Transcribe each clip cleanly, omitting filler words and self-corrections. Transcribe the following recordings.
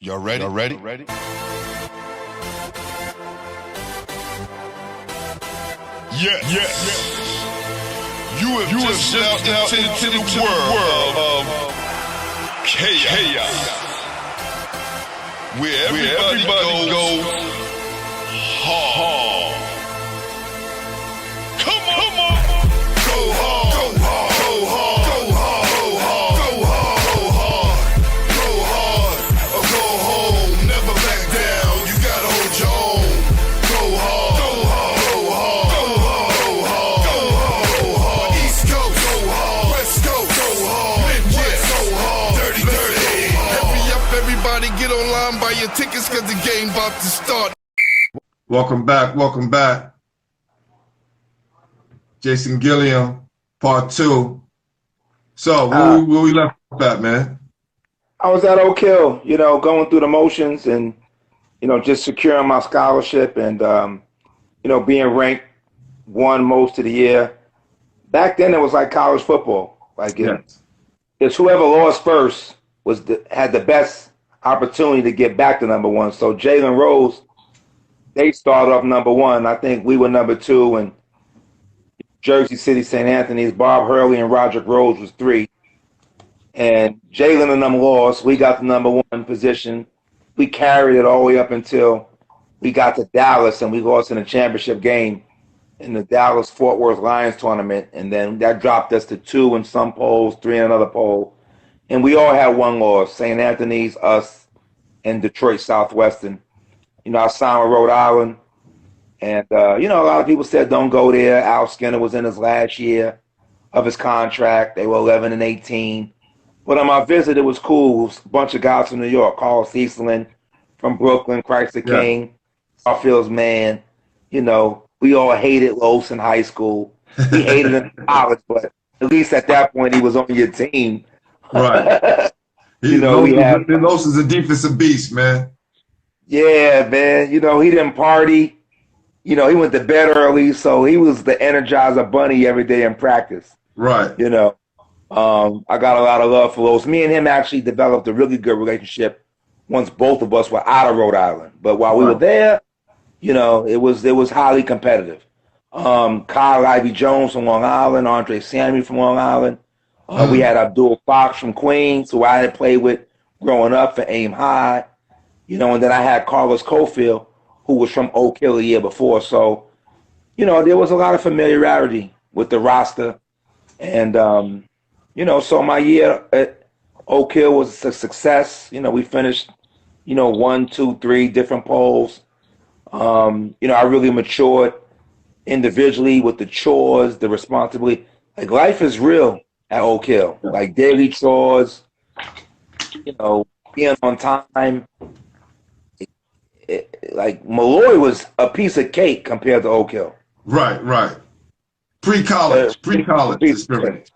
Y'all ready? Y'all ready? Yes. You have just stepped out into the world of chaos. Where everybody goes hard. Come on. Go hard. Go hard. Go hard. Go hard. Go hard. Go hard. Or go home. Never back down. You gotta hold your own. Go hard. Go hard. Go hard. Go hard. Go hard. Go hard. East Coast. Go hard. West Coast. Go hard. Midwest. Go hard. Dirty. Hurry up, everybody. Get online, buy your tickets, cause the game about to start. Welcome back. Jason Gilliam, part 2. So, where we left at, man? I was at Oak Hill, going through the motions and, just securing my scholarship and, being ranked 1 most of the year. Back then, it was like college football. It's whoever lost first had the best opportunity to get back to number 1. So Jalen Rose, they started off number 1. I think we were number 2, and Jersey City, St. Anthony's, Bob Hurley and Roderick Rose was 3. And Jalen and them lost. We got the number 1 position. We carried it all the way up until we got to Dallas, and we lost in a championship game in the Dallas-Fort Worth Lions tournament. And then that dropped us to 2 in some polls, 3 in another poll. And we all had 1 loss, St. Anthony's, us, and Detroit Southwestern. I signed with Rhode Island. And, a lot of people said don't go there. Al Skinner was in his last year of his contract. They were 11 and 18. But on my visit, it was cool. It was a bunch of guys from New York. Carl Cecilin from Brooklyn, Christ the King, Garfield's man. We all hated Los in high school. We hated him in college, but at least at that point, he was on your team. Right. Los is a defensive beast, man. Yeah, man. He didn't party. He went to bed early, so he was the Energizer Bunny every day in practice. Right. I got a lot of love for Los. Me and him actually developed a really good relationship once both of us were out of Rhode Island. But while we were there, it was highly competitive. Kyle Ivy Jones from Long Island, Andre Sammy from Long Island. We had Abdul Fox from Queens, who I had played with growing up for Aim High. And then I had Carlos Cofield, who was from Oak Hill the year before. So, there was a lot of familiarity with the roster. And, so my year at Oak Hill was a success. We finished, 1, 2, 3 different polls. I really matured individually with the chores, the responsibility. Like, life is real at Oak Hill. Like, daily chores, being on time. Like, Malloy was a piece of cake compared to Oak Hill. Right. Pre-college experience.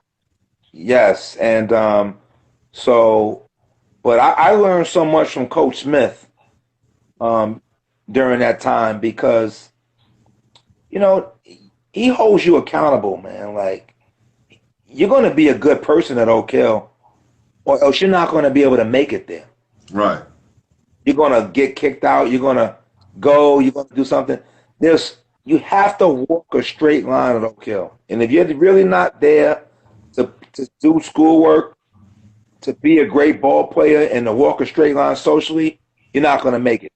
Yes, and but I learned so much from Coach Smith during that time because, he holds you accountable, man. Like, you're going to be a good person at Oak Hill, or else you're not going to be able to make it there. Right. You're going to get kicked out. You're going to go. You're going to do something. You have to walk a straight line at Oak Hill. And if you're really not there to do schoolwork, to be a great ball player, and to walk a straight line socially, you're not going to make it.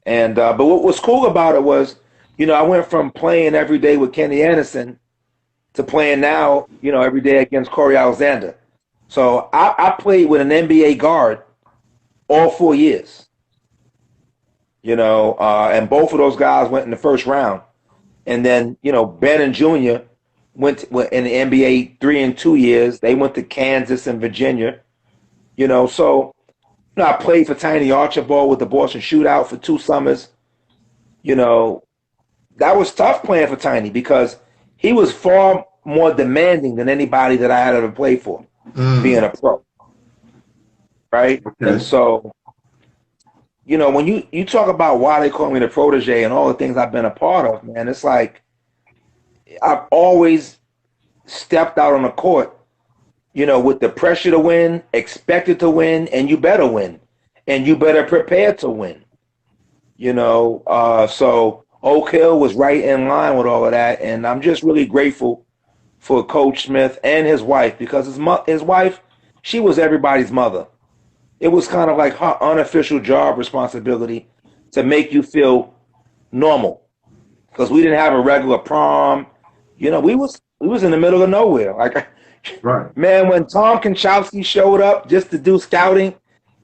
And but what was cool about it was, I went from playing every day with Kenny Anderson to playing now, every day against Corey Alexander. So I played with an NBA guard all 4 years, and both of those guys went in the first round. And then, Ben and Junior went in the NBA 3 and 2 years. They went to Kansas and Virginia, so, I played for Tiny Archibald with the Boston Shootout for 2 summers. That was tough playing for Tiny because he was far more demanding than anybody that I had ever played for, being a pro. Right? Okay. And so, when you talk about why they call me the Protege and all the things I've been a part of, man, it's like I've always stepped out on the court, with the pressure to win, expected to win, and you better win. and you better prepare to win. So Oak Hill was right in line with all of that, and I'm just really grateful for Coach Smith and his wife, because his wife, she was everybody's mother. It was kind of like her unofficial job responsibility to make you feel normal, because we didn't have a regular prom. We was in the middle of nowhere. Like, Right. man, when Tom Konchowski showed up just to do scouting,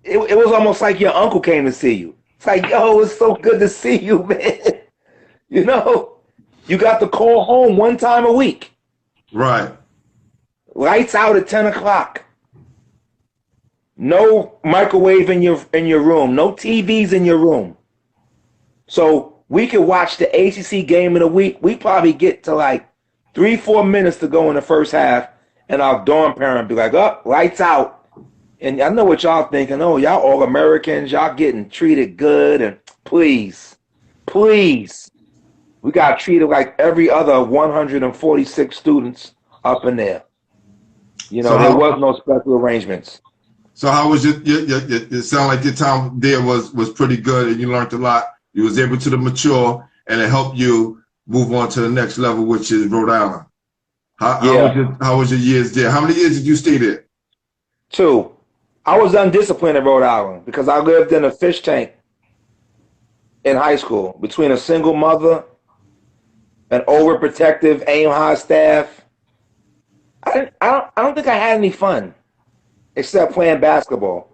it was almost like your uncle came to see you. It's like, yo, it's so good to see you, man. You got the call home one time a week. Right. Lights out at 10 o'clock. No microwave in your room. No TVs in your room. So we could watch the ACC game in a week. We probably get to like 3-4 minutes to go in the first half, and our dorm parent be like, "Oh, lights out." And I know what y'all thinking. Oh, y'all all Americans. Y'all getting treated good. And please, we got treated like every other 146 students up in there. There was no special arrangements. So how was it sound like your time there was pretty good, and you learned a lot. You was able to mature, and it helped you move on to the next level, which is Rhode Island. How was your years there? How many years did you stay there? 2. I was undisciplined in Rhode Island because I lived in a fish tank in high school between a single mother, an overprotective aim high staff. I don't think I had any fun except playing basketball.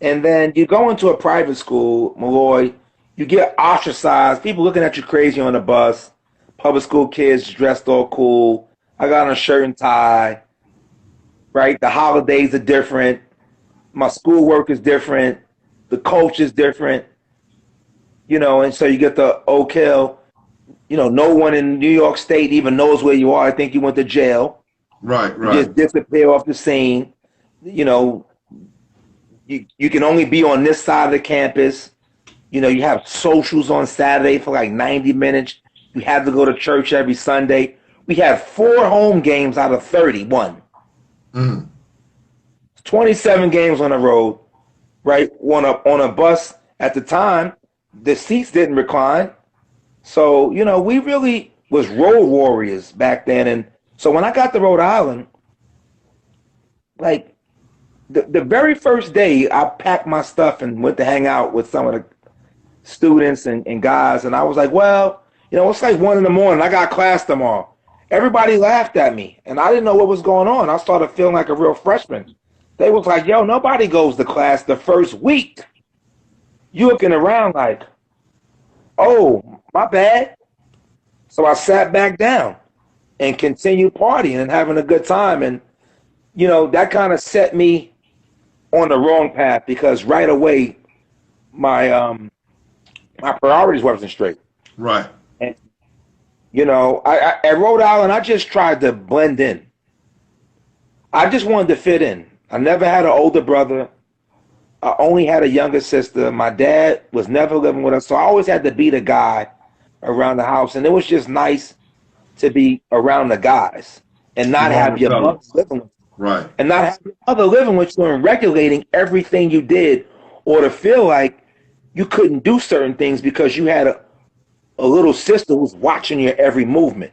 And then you go into a private school, Malloy, you get ostracized, people looking at you crazy on the bus, public school kids dressed all cool. I got on a shirt and tie, right? The holidays are different. My schoolwork is different. The coach is different. And so you get the Oak Hill. No one in New York State even knows where you are. I think you went to jail. Right. You just disappear off the scene. You can only be on this side of the campus. You have socials on Saturday for like 90 minutes. You have to go to church every Sunday. We had 4 home games out of 31. 27 games on the road, right? On a bus at the time, the seats didn't recline. So, we really was road warriors back then. And so when I got to Rhode Island, like the very first day, I packed my stuff and went to hang out with some of the students and guys. And I was like, well, it's like 1 a.m. I got class tomorrow. Everybody laughed at me, and I didn't know what was going on. I started feeling like a real freshman. They was like, yo, nobody goes to class the first week. You looking around like, oh, my bad. So I sat back down and continued partying and having a good time. And, that kind of set me on the wrong path, because right away my priorities wasn't straight. Right. And, I at Rhode Island, I just tried to blend in. I just wanted to fit in. I never had an older brother. I only had a younger sister. My dad was never living with us, so I always had to be the guy around the house. And it was just nice to be around the guys and not have your mother living with you. Right. And not have your mother living with you and regulating everything you did, or to feel like you couldn't do certain things because you had a little sister who's watching your every movement.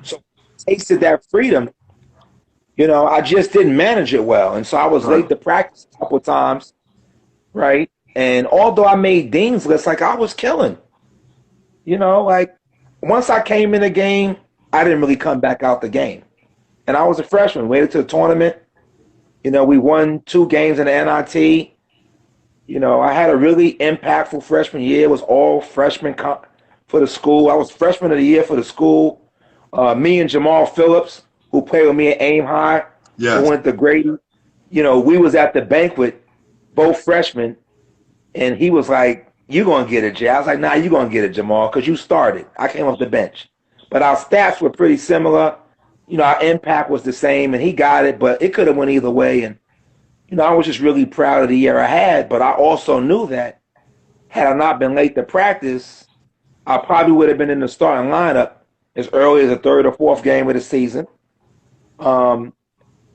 So I tasted that freedom. I just didn't manage it well. And so I was late to practice a couple of times, right? And although I made dean's lists, like I was killing. Like once I came in the game, I didn't really come back out the game. And I was a freshman, waited to the tournament. We won 2 games in the NIT. I had a really impactful freshman year. It was all freshmen for the school. I was freshman of the year for the school. Me and Jamal Phillips, who played with me at Aim High, who went to Grady. We was at the banquet, both freshmen, and he was like, "You gonna get it, Jay?" I was like, "Nah, you gonna get it, Jamal, because you started." I came off the bench. But our stats were pretty similar. Our impact was the same, and he got it, but it could have went either way. And, I was just really proud of the year I had, but I also knew that had I not been late to practice, I probably would have been in the starting lineup as early as the 3rd or 4th game of the season.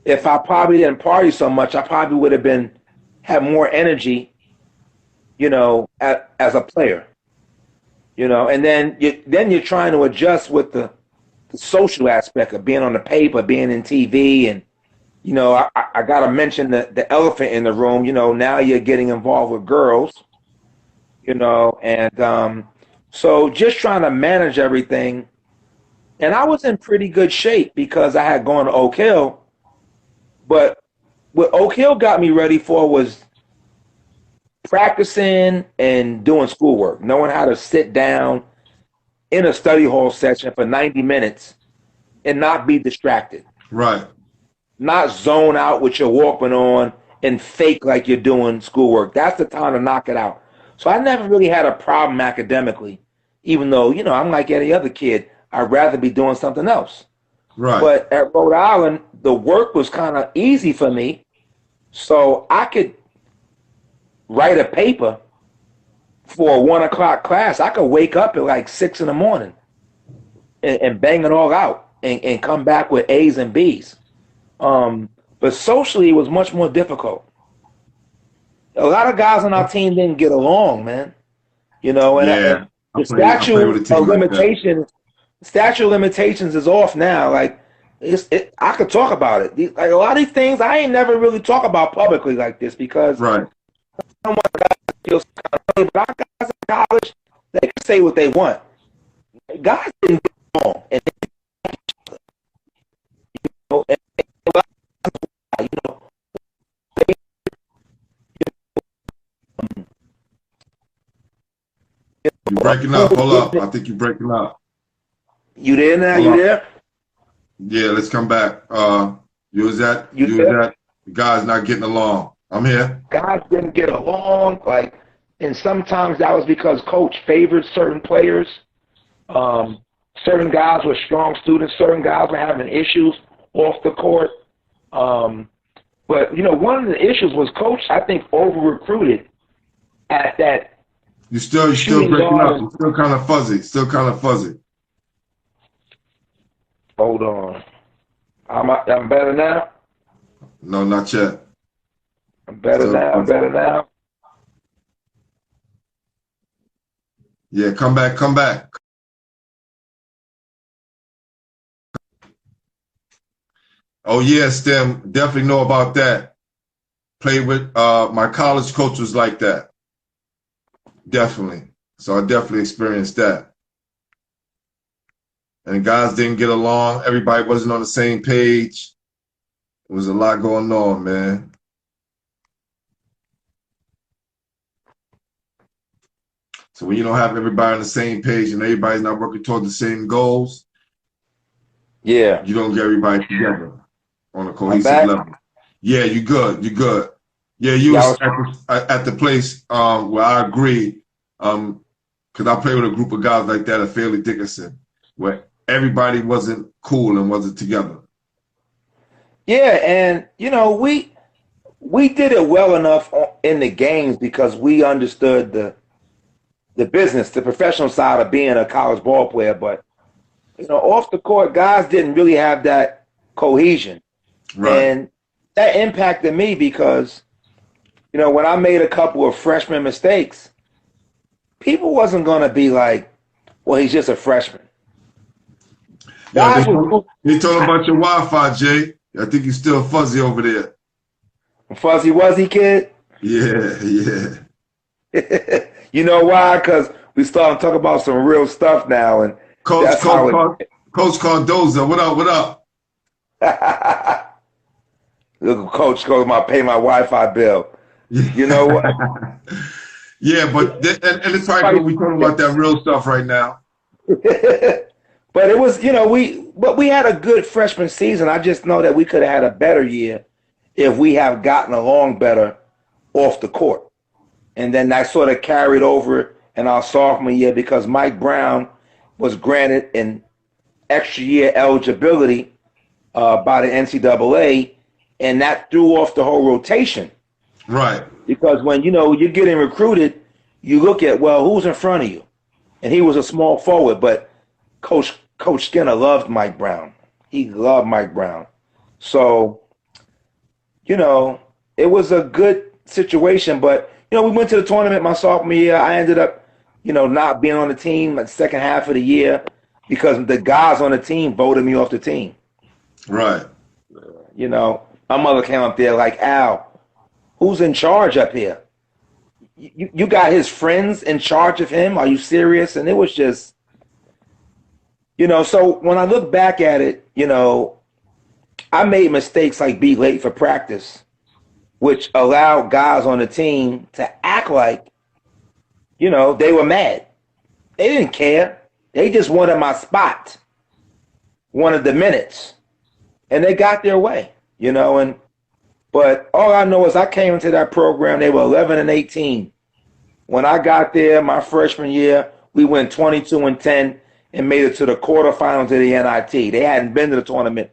If I probably didn't party so much, I probably would have had more energy as a player, and then you're trying to adjust with the social aspect of being on the paper, being in TV, and I got to mention the elephant in the room. Now you're getting involved with girls, and so just trying to manage everything. And I was in pretty good shape because I had gone to Oak Hill, but what Oak Hill got me ready for was practicing and doing schoolwork, knowing how to sit down in a study hall session for 90 minutes and not be distracted. Right. Not zone out with your Walkman on and fake like you're doing schoolwork. That's the time to knock it out. So I never really had a problem academically, even though, I'm like any other kid. I'd rather be doing something else. Right. But at Rhode Island, the work was kind of easy for me. So I could write a paper for a 1 o'clock class. I could wake up at like 6 in the morning and bang it all out and come back with A's and B's. But socially, it was much more difficult. A lot of guys on our team didn't get along, man. And the statute of limitations is off now. Like, I could talk about it. Like a lot of these things, I ain't never really talk about publicly like this because right. I don't want guys to feel kind of funny, but our guys in college, they can say what they want. Guys didn't get along, and You're breaking up. Hold up. I think you're breaking up. You there now? You there? Yeah, let's come back. You was that? The guys not getting along. I'm here. Guys didn't get along, and sometimes that was because coach favored certain players. Certain guys were strong students. Certain guys were having issues off the court. But one of the issues was coach, I think, over-recruited at that. You're still breaking up. You're still kind of fuzzy. Hold on. I'm better now? No, not yet. I'm better now. Yeah, come back. Oh yeah, STEM. Definitely know about that. Played with my college coach was like that. Definitely. So I definitely experienced that. And guys didn't get along. Everybody wasn't on the same page. There was a lot going on, man. So when you don't have everybody on the same page and everybody's not working toward the same goals, yeah, you don't get everybody together on a cohesive level. Yeah, you good. Yeah, you was at the place where I agree, because I played with a group of guys like that at Fairleigh Dickinson, where everybody wasn't cool and wasn't together. Yeah, and we did it well enough in the games because we understood the business, the professional side of being a college ball player. But off the court, guys didn't really have that cohesion, right. And that impacted me because when I made a couple of freshman mistakes, people wasn't gonna be like, "Well, he's just a freshman." Yeah, they told about your Wi-Fi, Jay. I think you're still fuzzy over there. Fuzzy Wuzzy kid? Yeah. You know why? Because we started talking about some real stuff now. And Coach Cardoza, what up? Look, Coach goes, pay my Wi-Fi bill. You know what? Yeah, but and it's probably we talking about that real stuff right now. But it was, we had a good freshman season. I just know that we could have had a better year if we have gotten along better off the court. And then that sort of carried over in our sophomore year because Mike Brown was granted an extra year eligibility by the NCAA, and that threw off the whole rotation. Right. Because when, you're getting recruited, you look at, well, who's in front of you? And he was a small forward, but Coach Skinner loved Mike Brown. He loved Mike Brown. So, it was a good situation, but we went to the tournament my sophomore year. I ended up, not being on the team the second half of the year because the guys on the team voted me off the team. Right. My mother came up there like, Al, who's in charge up here? You got his friends in charge of him? Are you serious? And it was just, so when I look back at it, I made mistakes like be late for practice, which allowed guys on the team to act like, they were mad. They didn't care. They just wanted my spot, wanted the minutes, and they got their way, but all I know is I came into that program, they were 11 and 18. When I got there my freshman year, we went 22-10 and made it to the quarterfinals of the NIT. They hadn't been to the tournament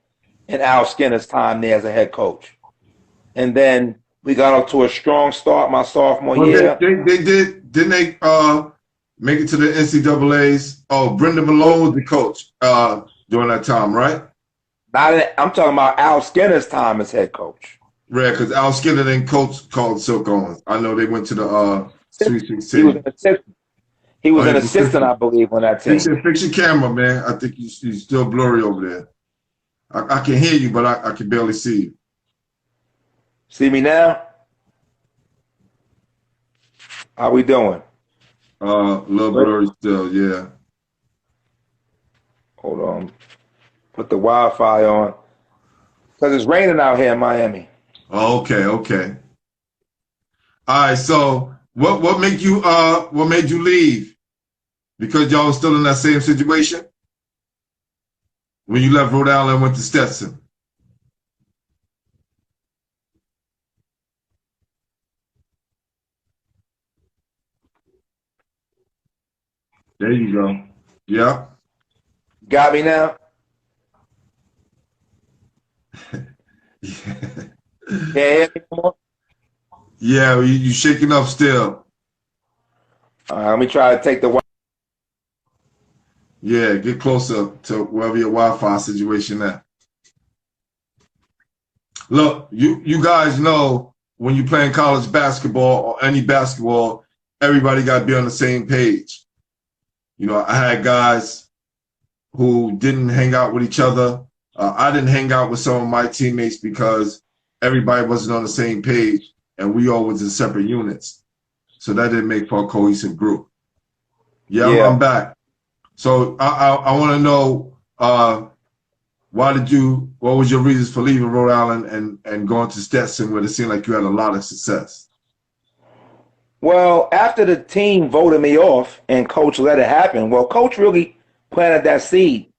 in Al Skinner's time there as a head coach. And then we got off to a strong start my sophomore year. They did, didn't they make it to the NCAAs? Oh, Brendan Malone was the coach during that time, right? I'm talking about Al Skinner's time as head coach. Right, because Al Skinner then coach called Silk Owens. I know they went to the Sweet 16. He was an assistant, I believe, on that team. Fix your camera, man. I think you're still blurry over there. I can hear you, but I can barely see you. See me now? How we doing? A little blurry still, yeah. Hold on. Put the Wi-Fi on. Because it's raining out here in Miami. Oh, okay. All right, so what made you leave? Because y'all was still in that same situation? When you left Rhode Island and went to Stetson? There you go. Yeah. Got me now? Can't hear me anymore? Yeah, you shaking up still. All right, let me try to take the. Yeah, get closer to wherever your Wi-Fi situation at. Look, you guys know when you're playing college basketball or any basketball, everybody got to be on the same page. I had guys who didn't hang out with each other. I didn't hang out with some of my teammates because everybody wasn't on the same page and we all was in separate units. So that didn't make for a cohesive group. Yeah. I'm back. So I want to know what was your reasons for leaving Rhode Island and going to Stetson where it seemed like you had a lot of success? Well, after the team voted me off and coach let it happen, well, coach really planted that seed.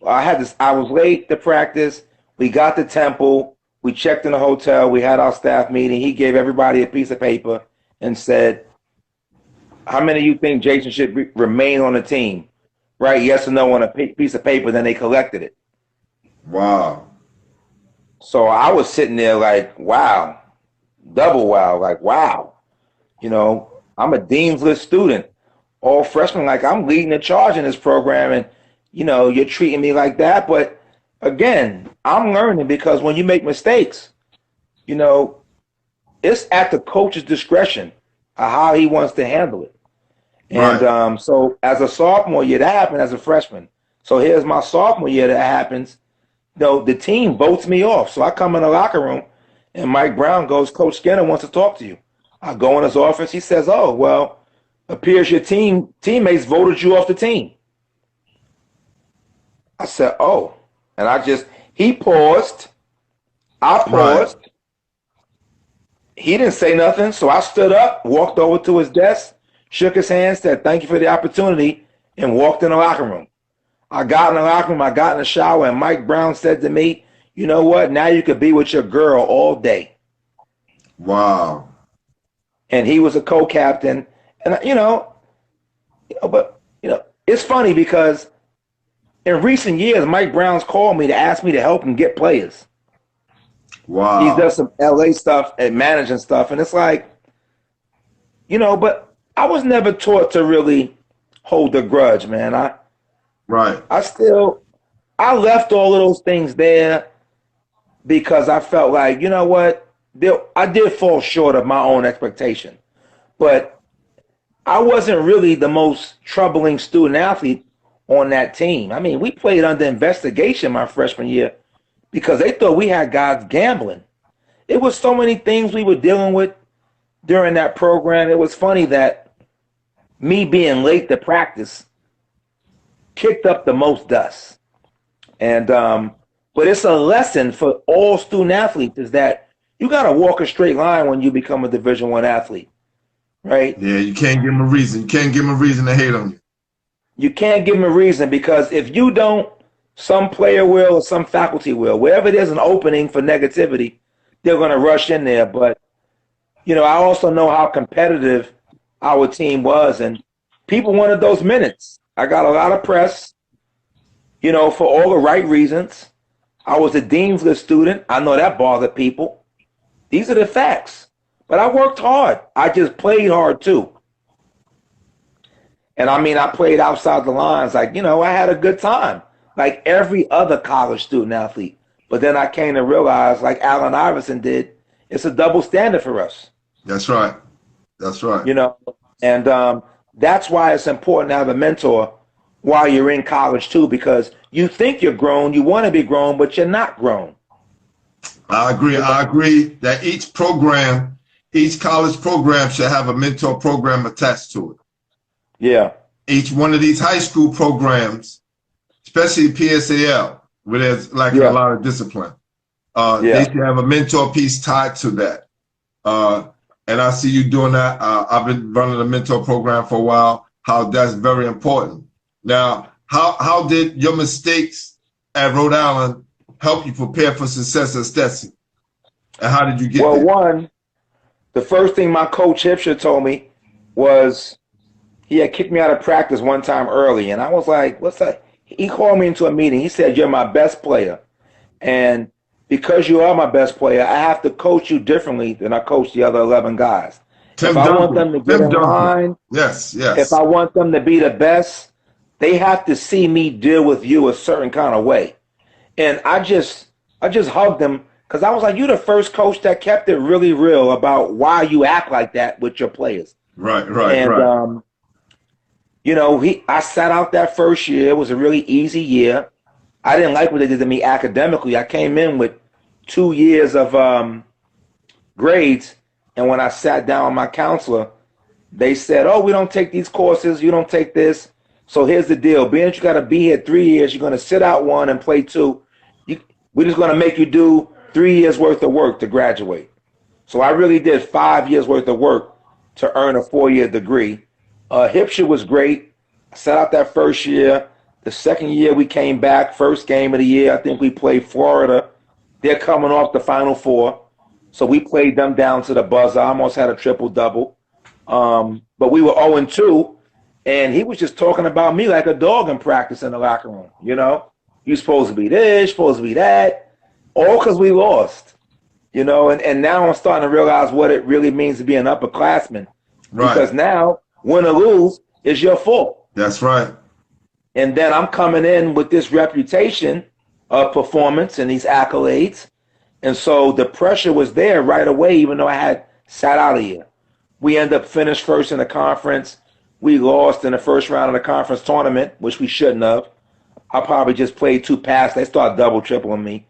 I was late to practice. We got to Temple. We checked in the hotel. We had our staff meeting. He gave everybody a piece of paper and said, how many of you think Jason should remain on the team? Right? Yes or no on a piece of paper. Then they collected it. Wow. So I was sitting there like, wow, double wow, like, wow. I'm a Dean's List student, all freshman, like I'm leading the charge in this program and, you're treating me like that. But again, I'm learning because when you make mistakes, it's at the coach's discretion of how he wants to handle it. And right. So as a sophomore year, that happened as a freshman. So here's my sophomore year that happens. The team votes me off. So I come in the locker room and Mike Brown goes, Coach Skinner wants to talk to you. I go in his office. He says, oh, well, appears your teammates voted you off the team. I said, oh. And he paused. I paused. Right. He didn't say nothing. So I stood up, walked over to his desk, shook his hand, said, thank you for the opportunity, and walked in the locker room. I got in the locker room, I got in the shower, and Mike Brown said to me, you know what? Now you could be with your girl all day. Wow. And he was a co-captain. And, but it's funny because in recent years, Mike Brown's called me to ask me to help him get players. Wow. He does some LA stuff and managing stuff. And it's like, but I was never taught to really hold a grudge, man. I left all of those things there because I felt like, I did fall short of my own expectation. but I wasn't really the most troubling student athlete on that team. I mean, we played under investigation my freshman year because they thought we had guys gambling. It was so many things we were dealing with during that program. It was funny that me being late to practice kicked up the most dust. And but it's a lesson for all student athletes is that you got to walk a straight line when you become a Division I athlete, right? Yeah, you can't give them a reason. You can't give them a reason to hate on you. You can't give them a reason because if you don't, some player will or some faculty will. Wherever there's an opening for negativity, they're going to rush in there. But, you know, I also know how competitive our team was, and people wanted those minutes. I got a lot of press, you know, for all the right reasons. I was a dean's list student. I know that bothered people. These are the facts. But I worked hard. I just played hard too. And I mean, I played outside the lines. Like, you know, I had a good time, like every other college student athlete. But then I came to realize, like Allen Iverson did, it's a double standard for us. That's right. That's right. You know, and that's why it's important to have a mentor while you're in college too, because you think you're grown, you want to be grown, but you're not grown. I agree. I agree that each program, each college program should have a mentor program attached to it. Yeah. Each one of these high school programs, especially PSAL, where there's like a lot of discipline, they should have a mentor piece tied to that. And I see you doing that. I've been running a mentor program for a while, how that's very important. Now, how did your mistakes at Rhode Island help you prepare for success at Stetson? And how did you get there? Well, one, the first thing my coach Hipsher told me was he had kicked me out of practice one time early. And I was like, what's that? He called me into a meeting. He said, you're my best player. And because you are my best player, I have to coach you differently than I coach the other 11 guys. If I want them to get in line, if I want them to be the best, they have to see me deal with you a certain kind of way. And I just hugged them because I was like, you're the first coach that kept it really real about why you act like that with your players. Right. You know, I sat out that first year. It was a really easy year. I didn't like what they did to me academically. I came in with 2 years of grades, and when I sat down with my counselor, they said, oh, we don't take these courses. You don't take this. So here's the deal. Being that you got to be here 3 years, you're going to sit out 1 and play 2. We're just going to make you do 3 years worth of work to graduate. So I really did 5 years worth of work to earn a 4-year degree. Hipsher was great. I sat out that first year. The second year we came back, first game of the year, I think we played Florida. They're coming off the Final Four. So we played them down to the buzzer. I almost had a triple-double. But we were 0-2. And he was just talking about me like a dog in practice in the locker room. You know, you're supposed to be this, supposed to be that, all because we lost. You know, and now I'm starting to realize what it really means to be an upperclassman. Right. Because now, win or lose is your fault. That's right. And then I'm coming in with this reputation of performance and these accolades. And so the pressure was there right away, even though I had sat out a year. We end up finished first in the conference. We lost in the first round of the conference tournament, which we shouldn't have. I probably just played 2 passes. They started double tripling me.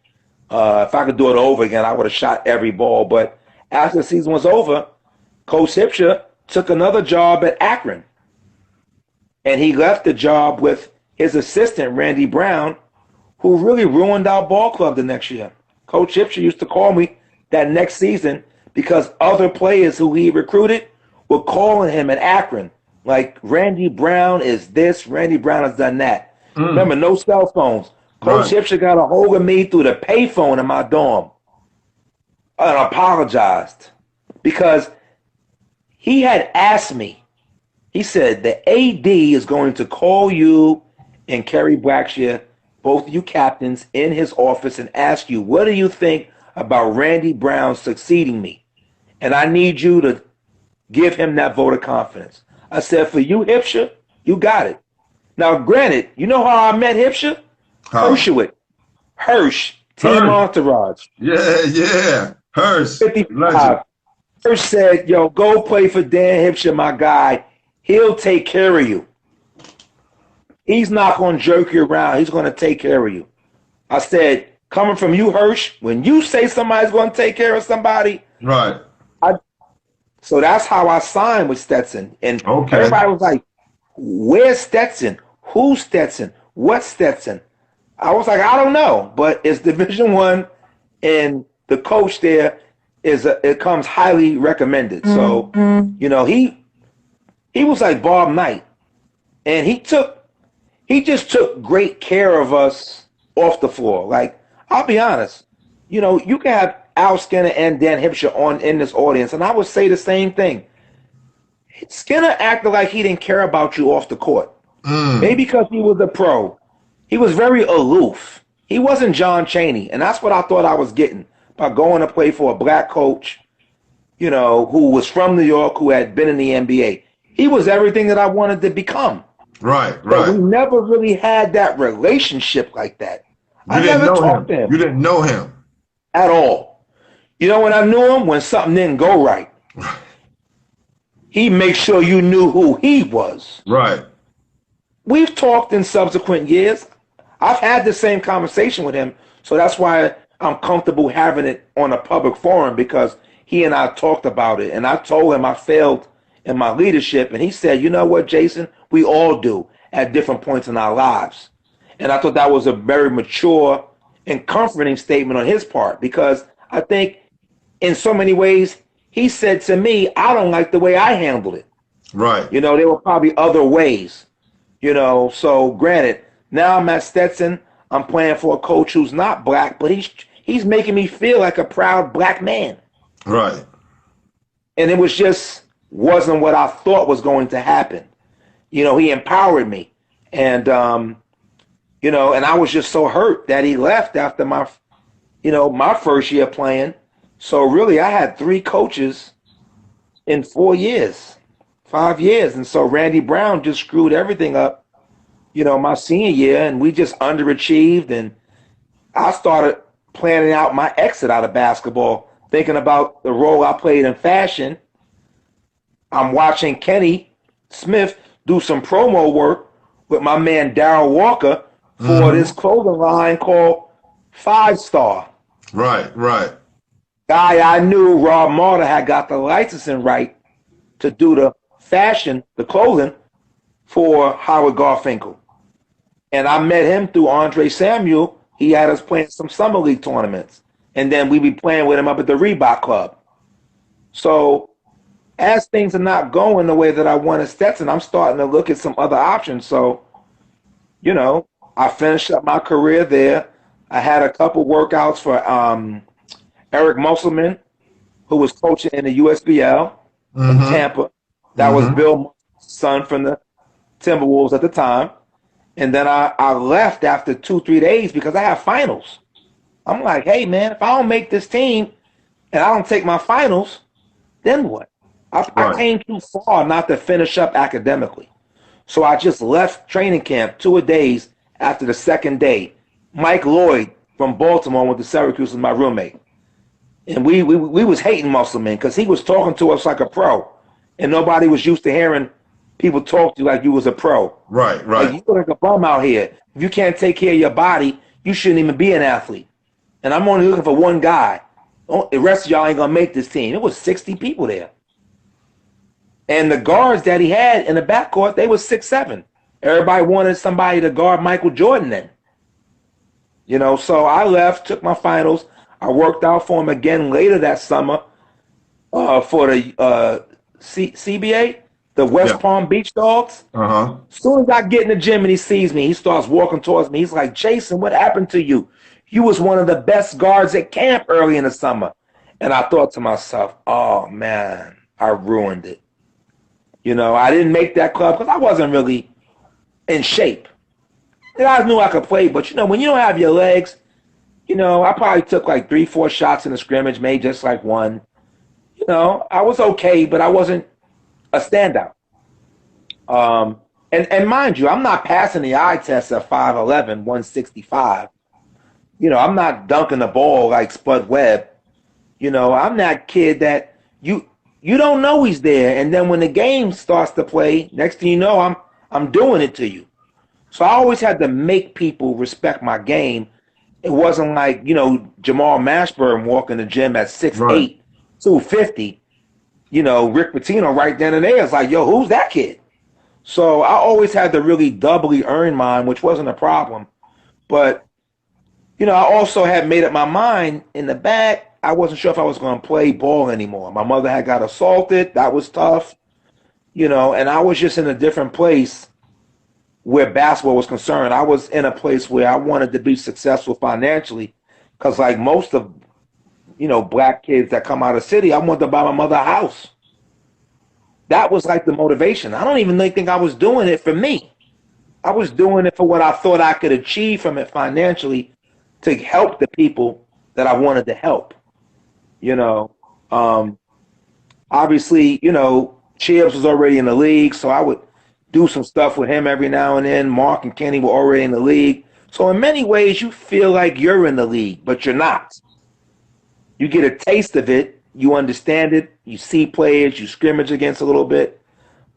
If I could do it over again, I would have shot every ball. But after the season was over, Coach Hipsher took another job at Akron. And he left the job with his assistant, Randy Brown, who really ruined our ball club the next year. Coach Hipsher used to call me that next season because other players who he recruited were calling him in Akron. Like, Randy Brown is this, Randy Brown has done that. Remember, no cell phones. Coach Hipsher got a hold of me through the payphone in my dorm and apologized because he had asked me, he said, the AD is going to call you and Kerry Blackshear, both you captains, in his office and ask you, what do you think about Randy Brown succeeding me? And I need you to give him that vote of confidence. I said, for you, Hipsher, you got it. Now, granted, you know how I met Hipsher? Hirsch, Team Entourage. Yeah. Hirsch. 55. First said, yo, go play for Dan Hipsher, my guy. He'll take care of you. He's not going to jerk you around. He's going to take care of you. I said, coming from you, Hirsch, when you say somebody's going to take care of somebody. Right. So that's how I signed with Stetson. And everybody was like, where's Stetson? Who's Stetson? What's Stetson? I was like, I don't know, but it's Division I, and the coach there it comes highly recommended. So, you know, he was like Bob Knight, and he just took great care of us off the floor. Like, I'll be honest, you know, you can have Al Skinner and Dan Hipsher in this audience, and I would say the same thing. Skinner acted like he didn't care about you off the court. Maybe because he was a pro. He was very aloof. He wasn't John Chaney, and that's what I thought I was getting by going to play for a black coach, you know, who was from New York, who had been in the NBA. He was everything that I wanted to become. Right. But we never really had that relationship like that. I never talked to him. You didn't know him at all. You know when I knew him? When something didn't go right. He makes sure you knew who he was. Right. We've talked in subsequent years. I've had the same conversation with him, so that's why I'm comfortable having it on a public forum, because he and I talked about it, and I told him I failed in my leadership, and he said, you know what, Jason, we all do at different points in our lives. And I thought that was a very mature and comforting statement on his part, because I think in so many ways he said to me, I don't like the way I handled it. Right. You know, there were probably other ways, you know. So granted, now I'm at Stetson. I'm playing for a coach who's not black, but he's making me feel like a proud black man. Right. And it wasn't what I thought was going to happen. You know, he empowered me. And, you know, and I was just so hurt that he left after my first year playing. So really, I had 3 coaches in 5 years. And so Randy Brown just screwed everything up, you know, my senior year, and we just underachieved. And I started planning out my exit out of basketball, thinking about the role I played in fashion. I'm watching Kenny Smith do some promo work with my man Darryl Walker for this clothing line called 5 Star. Right. Guy I knew, Rob Marder, had got the licensing right to do the fashion, the clothing, for Howard Garfinkel. And I met him through Andre Samuel. He had us playing some summer league tournaments. And then we'd be playing with him up at the Reebok Club. So as things are not going the way that I wanted Stetson, I'm starting to look at some other options. So, you know, I finished up my career there. I had a couple workouts for Eric Musselman, who was coaching in the USBL in Tampa. That was Bill Musselman's son from the Timberwolves at the time. And then I left after 2-3 days because I have finals. I'm like, hey, man, if I don't make this team and I don't take my finals, then what? I came too far not to finish up academically. So I just left training camp 2 days after the second day. Mike Lloyd from Baltimore went to Syracuse with my roommate. And we was hating Musselman because he was talking to us like a pro. And nobody was used to hearing people talk to you like you was a pro. Right. Like, you look like a bum out here. If you can't take care of your body, you shouldn't even be an athlete. And I'm only looking for one guy. The rest of y'all ain't going to make this team. It was 60 people there. And the guards that he had in the backcourt, they was 6'7". Everybody wanted somebody to guard Michael Jordan then. You know, so I left, took my finals. I worked out for him again later that summer for the CBA, the West Palm Beach Dogs. As soon as I get in the gym and he sees me, he starts walking towards me. He's like, Jason, what happened to you? You was one of the best guards at camp early in the summer. And I thought to myself, oh, man, I ruined it. You know, I didn't make that club because I wasn't really in shape. And I knew I could play, but, you know, when you don't have your legs, you know, I probably took like 3-4 shots in the scrimmage, made just like one. You know, I was okay, but I wasn't a standout. And mind you, I'm not passing the eye test at 5'11", 165. You know, I'm not dunking the ball like Spud Webb. You know, I'm that kid that you don't know he's there. And then when the game starts to play, next thing you know, I'm doing it to you. So I always had to make people respect my game. It wasn't like, Jamal Mashburn walking the gym at 6'8", Right. 250. Rick Pitino right then and there is like, yo, who's that kid? So I always had to really doubly earn mine, which wasn't a problem. But, I also had made up my mind in the back. I wasn't sure if I was going to play ball anymore. My mother had got assaulted. That was tough, and I was just in a different place where basketball was concerned. I was in a place where I wanted to be successful financially because like most of, black kids that come out of the city, I wanted to buy my mother a house. That was like the motivation. I don't even think I was doing it for me. I was doing it for what I thought I could achieve from it financially to help the people that I wanted to help. Obviously, Chibbs was already in the league, so I would do some stuff with him every now and then. Mark and Kenny were already in the league. So in many ways, you feel like you're in the league, but you're not. You get a taste of it. You understand it. You see players. You scrimmage against a little bit.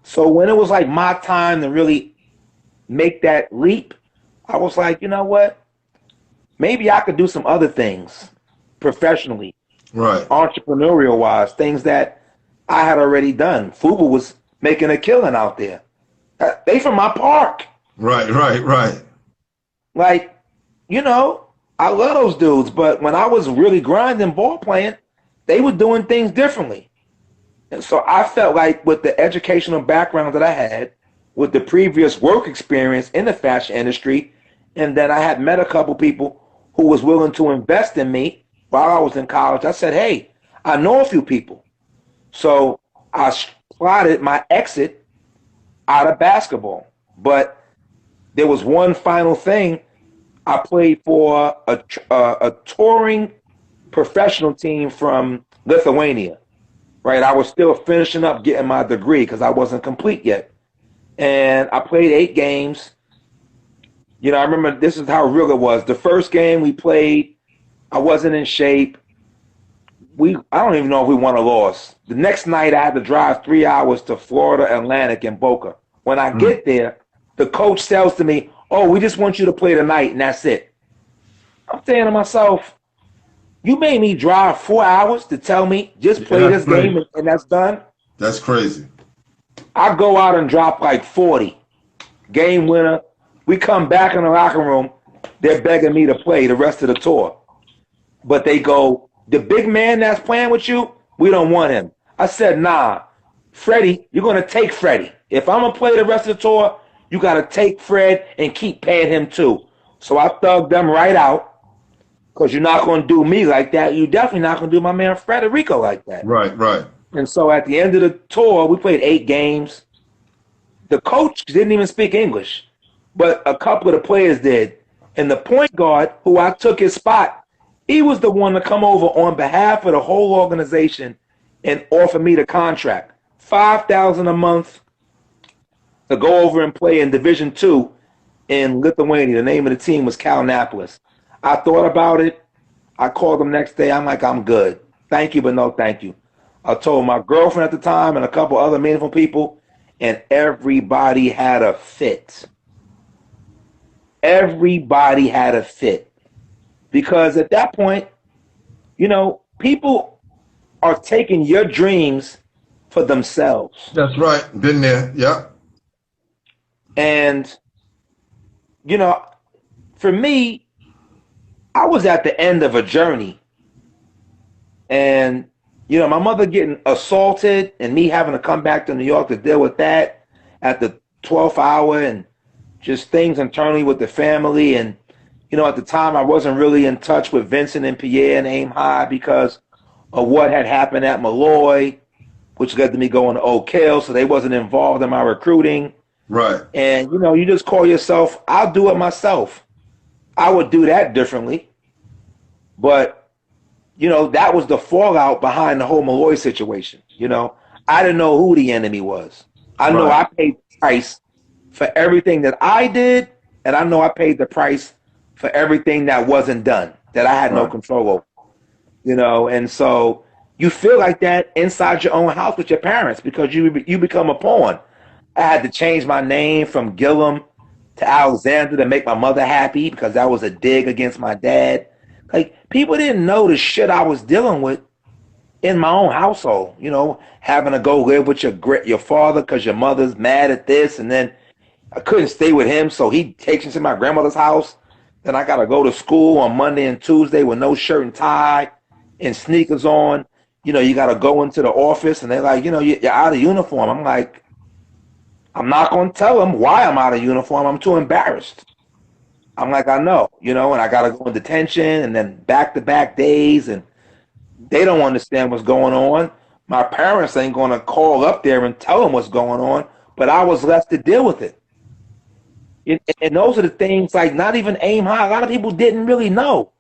So when it was like my time to really make that leap, I was like, you know what? Maybe I could do some other things professionally, Right. entrepreneurial-wise, things that I had already done. Fubu was making a killing out there. They from my park. Right. Like, I love those dudes, but when I was really grinding ball playing, they were doing things differently. And so I felt like with the educational background that I had, with the previous work experience in the fashion industry, and then I had met a couple people who was willing to invest in me while I was in college, I said, hey, I know a few people. So I plotted my exit out of basketball. But there was one final thing. I played for a touring professional team from Lithuania, right? I was still finishing up getting my degree because I wasn't complete yet. And I played 8 games. I remember this is how real it was. The first game we played, I wasn't in shape. I don't even know if we won or lost. The next night I had to drive 3 hours to Florida Atlantic in Boca. When I get there, the coach tells to me, oh, we just want you to play tonight and that's it. I'm saying to myself, you made me drive 4 hours to tell me just play this game and that's done? That's crazy. I go out and drop like 40. Game winner. We come back in the locker room. They're begging me to play the rest of the tour. But they go, the big man that's playing with you, we don't want him. I said, nah, Freddie, you're going to take Freddie. If I'm going to play the rest of the tour, you got to take Fred and keep paying him too. So I thugged them right out because you're not going to do me like that. You're definitely not going to do my man Federico like that. Right. And so at the end of the tour, we played 8 games. The coach didn't even speak English, but a couple of the players did. And the point guard, who I took his spot, he was the one to come over on behalf of the whole organization and offer me the contract. $5,000 a month to go over and play in Division II in Lithuania. The name of the team was Kalnapolis. I thought about it. I called them next day. I'm like, I'm good. Thank you, but no thank you. I told my girlfriend at the time and a couple other meaningful people, and everybody had a fit. Everybody had a fit. Because at that point, people are taking your dreams for themselves. That's right. Been there. Yeah. And, for me, I was at the end of a journey. And, my mother getting assaulted and me having to come back to New York to deal with that at the 12th hour and just things internally with the family. And, at the time I wasn't really in touch with Vincent and Pierre and Aim High because of what had happened at Malloy, which led to me going to Oak Hill. So they wasn't involved in my recruiting. Right. And, you just call yourself, I'll do it myself. I would do that differently. But, that was the fallout behind the whole Malloy situation. I didn't know who the enemy was. I know I paid the price for everything that I did, and I know I paid the price for everything that wasn't done, that I had no control over. And so, you feel like that inside your own house with your parents because you become a pawn. I had to change my name from Gilliam to Alexander to make my mother happy because that was a dig against my dad. Like, people didn't know the shit I was dealing with in my own household, you know, having to go live with your father because your mother's mad at this, and then I couldn't stay with him, so he takes me to my grandmother's house. Then I got to go to school on Monday and Tuesday with no shirt and tie and sneakers on. You know, you got to go into the office, and they're like, you know, you're out of uniform. I'm like, I'm not going to tell them why I'm out of uniform. I'm too embarrassed. I'm like, I know, you know, and I got to go in detention and then back-to-back days, and they don't understand what's going on. My parents ain't going to call up there and tell them what's going on, but I was left to deal with it. And those are the things, like, not even aim high. A lot of people didn't really know.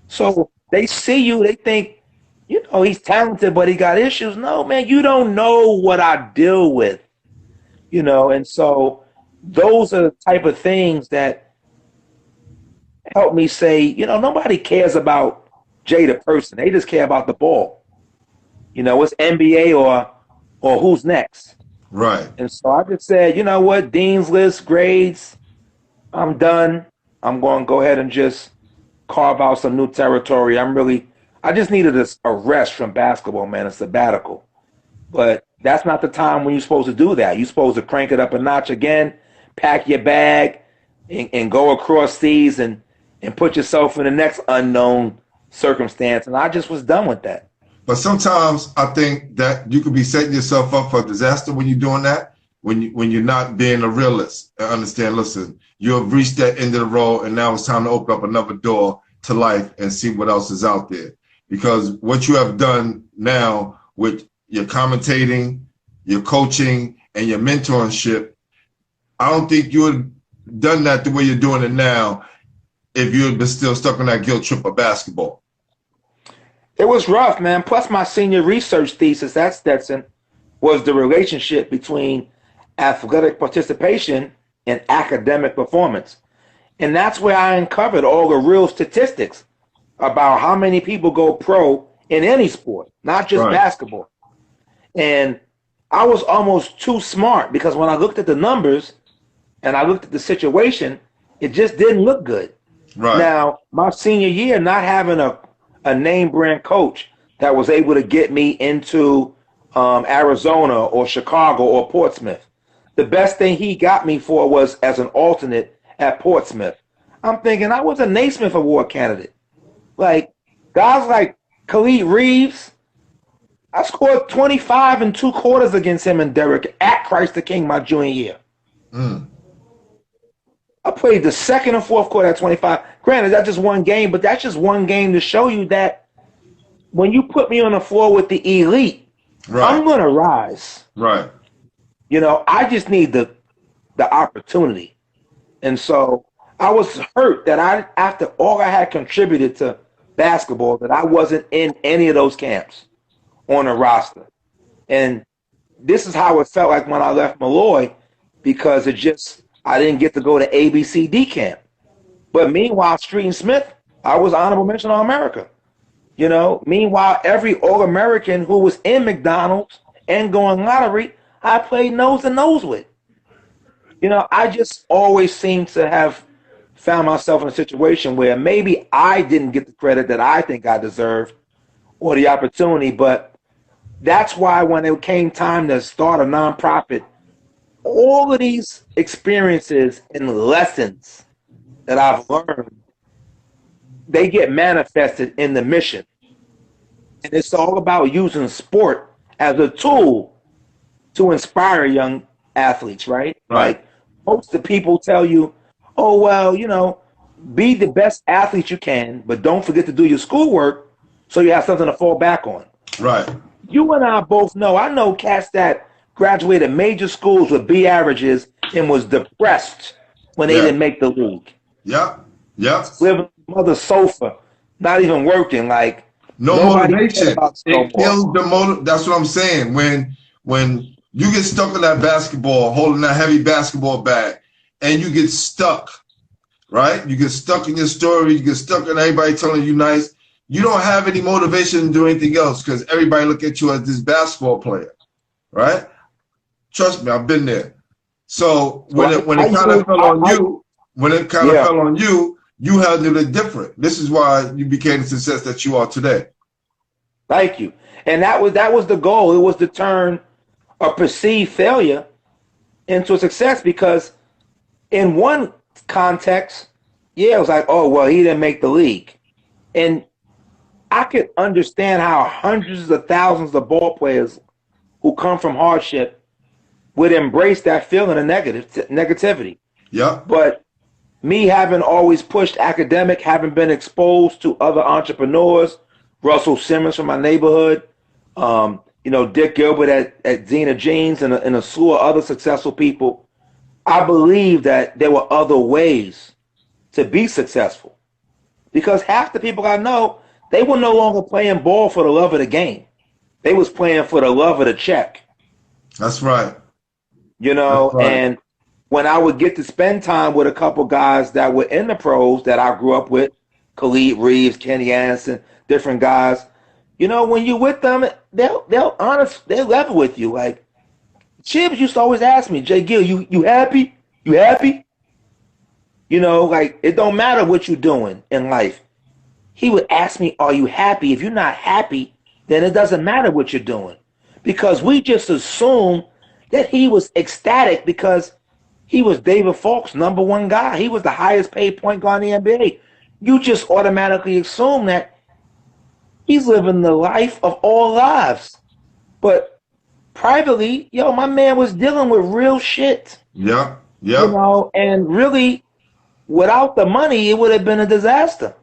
So they see you, they think, you know, he's talented, but he got issues. No, man, you don't know what I deal with, you know. And so those are the type of things that help me say, you know, nobody cares about Jay the person. They just care about the ball. You know, it's NBA or who's next. Right. And so I just said, you know what, Dean's List, grades, I'm done. I'm going to go ahead and just carve out some new territory. I just needed a rest from basketball, man, a sabbatical. But that's not the time when you're supposed to do that. You're supposed to crank it up a notch again, pack your bag, and go across seas and put yourself in the next unknown circumstance. And I just was done with that. But sometimes I think that you could be setting yourself up for disaster when you're doing that, when you're not being a realist and understand, listen, you have reached that end of the road, and now it's time to open up another door to life and see what else is out there. Because what you have done now with your commentating, your coaching, and your mentorship, I don't think you would have done that the way you're doing it now if you had been still stuck on that guilt trip of basketball. It was rough, man. Plus, my senior research thesis at Stetson was the relationship between athletic participation and academic performance. And that's where I uncovered all the real statistics about how many people go pro in any sport, not just basketball. And I was almost too smart because when I looked at the numbers and I looked at the situation, it just didn't look good. Right. Now, my senior year, not having a name brand coach that was able to get me into Arizona or Chicago or Portsmouth. The best thing he got me for was as an alternate at Portsmouth. I'm thinking I was a Naismith Award candidate. Like, guys like Khalid Reeves, I scored 25 in 2 quarters against him and Derek at Christ the King my junior year. I played the second and fourth quarter at 25. Granted, that's just one game, but that's just one game to show you that when you put me on the floor with the elite, I'm going to rise. Right. You know, I just need the opportunity. And so I was hurt that after all I had contributed to basketball, that I wasn't in any of those camps on a roster. And this is how it felt like when I left Malloy, because I didn't get to go to ABCD camp. But meanwhile, Street and Smith, I was honorable mention All-America. You know, meanwhile, every All-American who was in McDonald's and going lottery, I played nose to nose with. You know, I just always seem to have found myself in a situation where maybe I didn't get the credit that I think I deserved or the opportunity, but that's why when it came time to start a nonprofit, all of these experiences and lessons that I've learned, they get manifested in the mission. And it's all about using sport as a tool to inspire young athletes, right? Like most of the people tell you, oh, well, you know, be the best athlete you can, but don't forget to do your schoolwork so you have something to fall back on. Right. You and I both know, I know cats that graduated major schools with B averages and was depressed when they didn't make the league. Yep. Living on the mother's sofa, not even working, like no motivation. It kills the that's what I'm saying. When you get stuck in that basketball, holding that heavy basketball bag, and you get stuck, right? You get stuck in your story, you get stuck in everybody telling you nice. you don't have any motivation to do anything else because everybody look at you as this basketball player, right? Trust me, I've been there. So when it kind of fell on you, you handled it different. This is why you became the success that you are today. Thank you. And that was the goal. It was to turn a perceived failure into a success, because in one context, yeah, it was like, oh, well, he didn't make the league. And I could understand how hundreds of thousands of ball players who come from hardship would embrace that feeling of negativity. Yeah. But me having always pushed academic, having been exposed to other entrepreneurs, Russell Simmons from my neighborhood, Dick Gilbert at Zena Jeans, and a slew of other successful people, I believe that there were other ways to be successful. Because half the people I know, they were no longer playing ball for the love of the game. They was playing for the love of the check. That's right. That's right. And when I would get to spend time with a couple guys that were in the pros that I grew up with, Khalid Reeves, Kenny Anderson, different guys, when you're with them, they'll level with you. Like, Chibs used to always ask me, Jay Gill, you happy? You happy? Like, it don't matter what you're doing in life. He would ask me, are you happy? If you're not happy, then it doesn't matter what you're doing. Because we just assume that he was ecstatic because he was David Falk's #1 guy. He was the highest paid point guard in the NBA. You just automatically assume that he's living the life of all lives. But privately, my man was dealing with real shit. Yeah, yeah. And really, without the money, it would have been a disaster.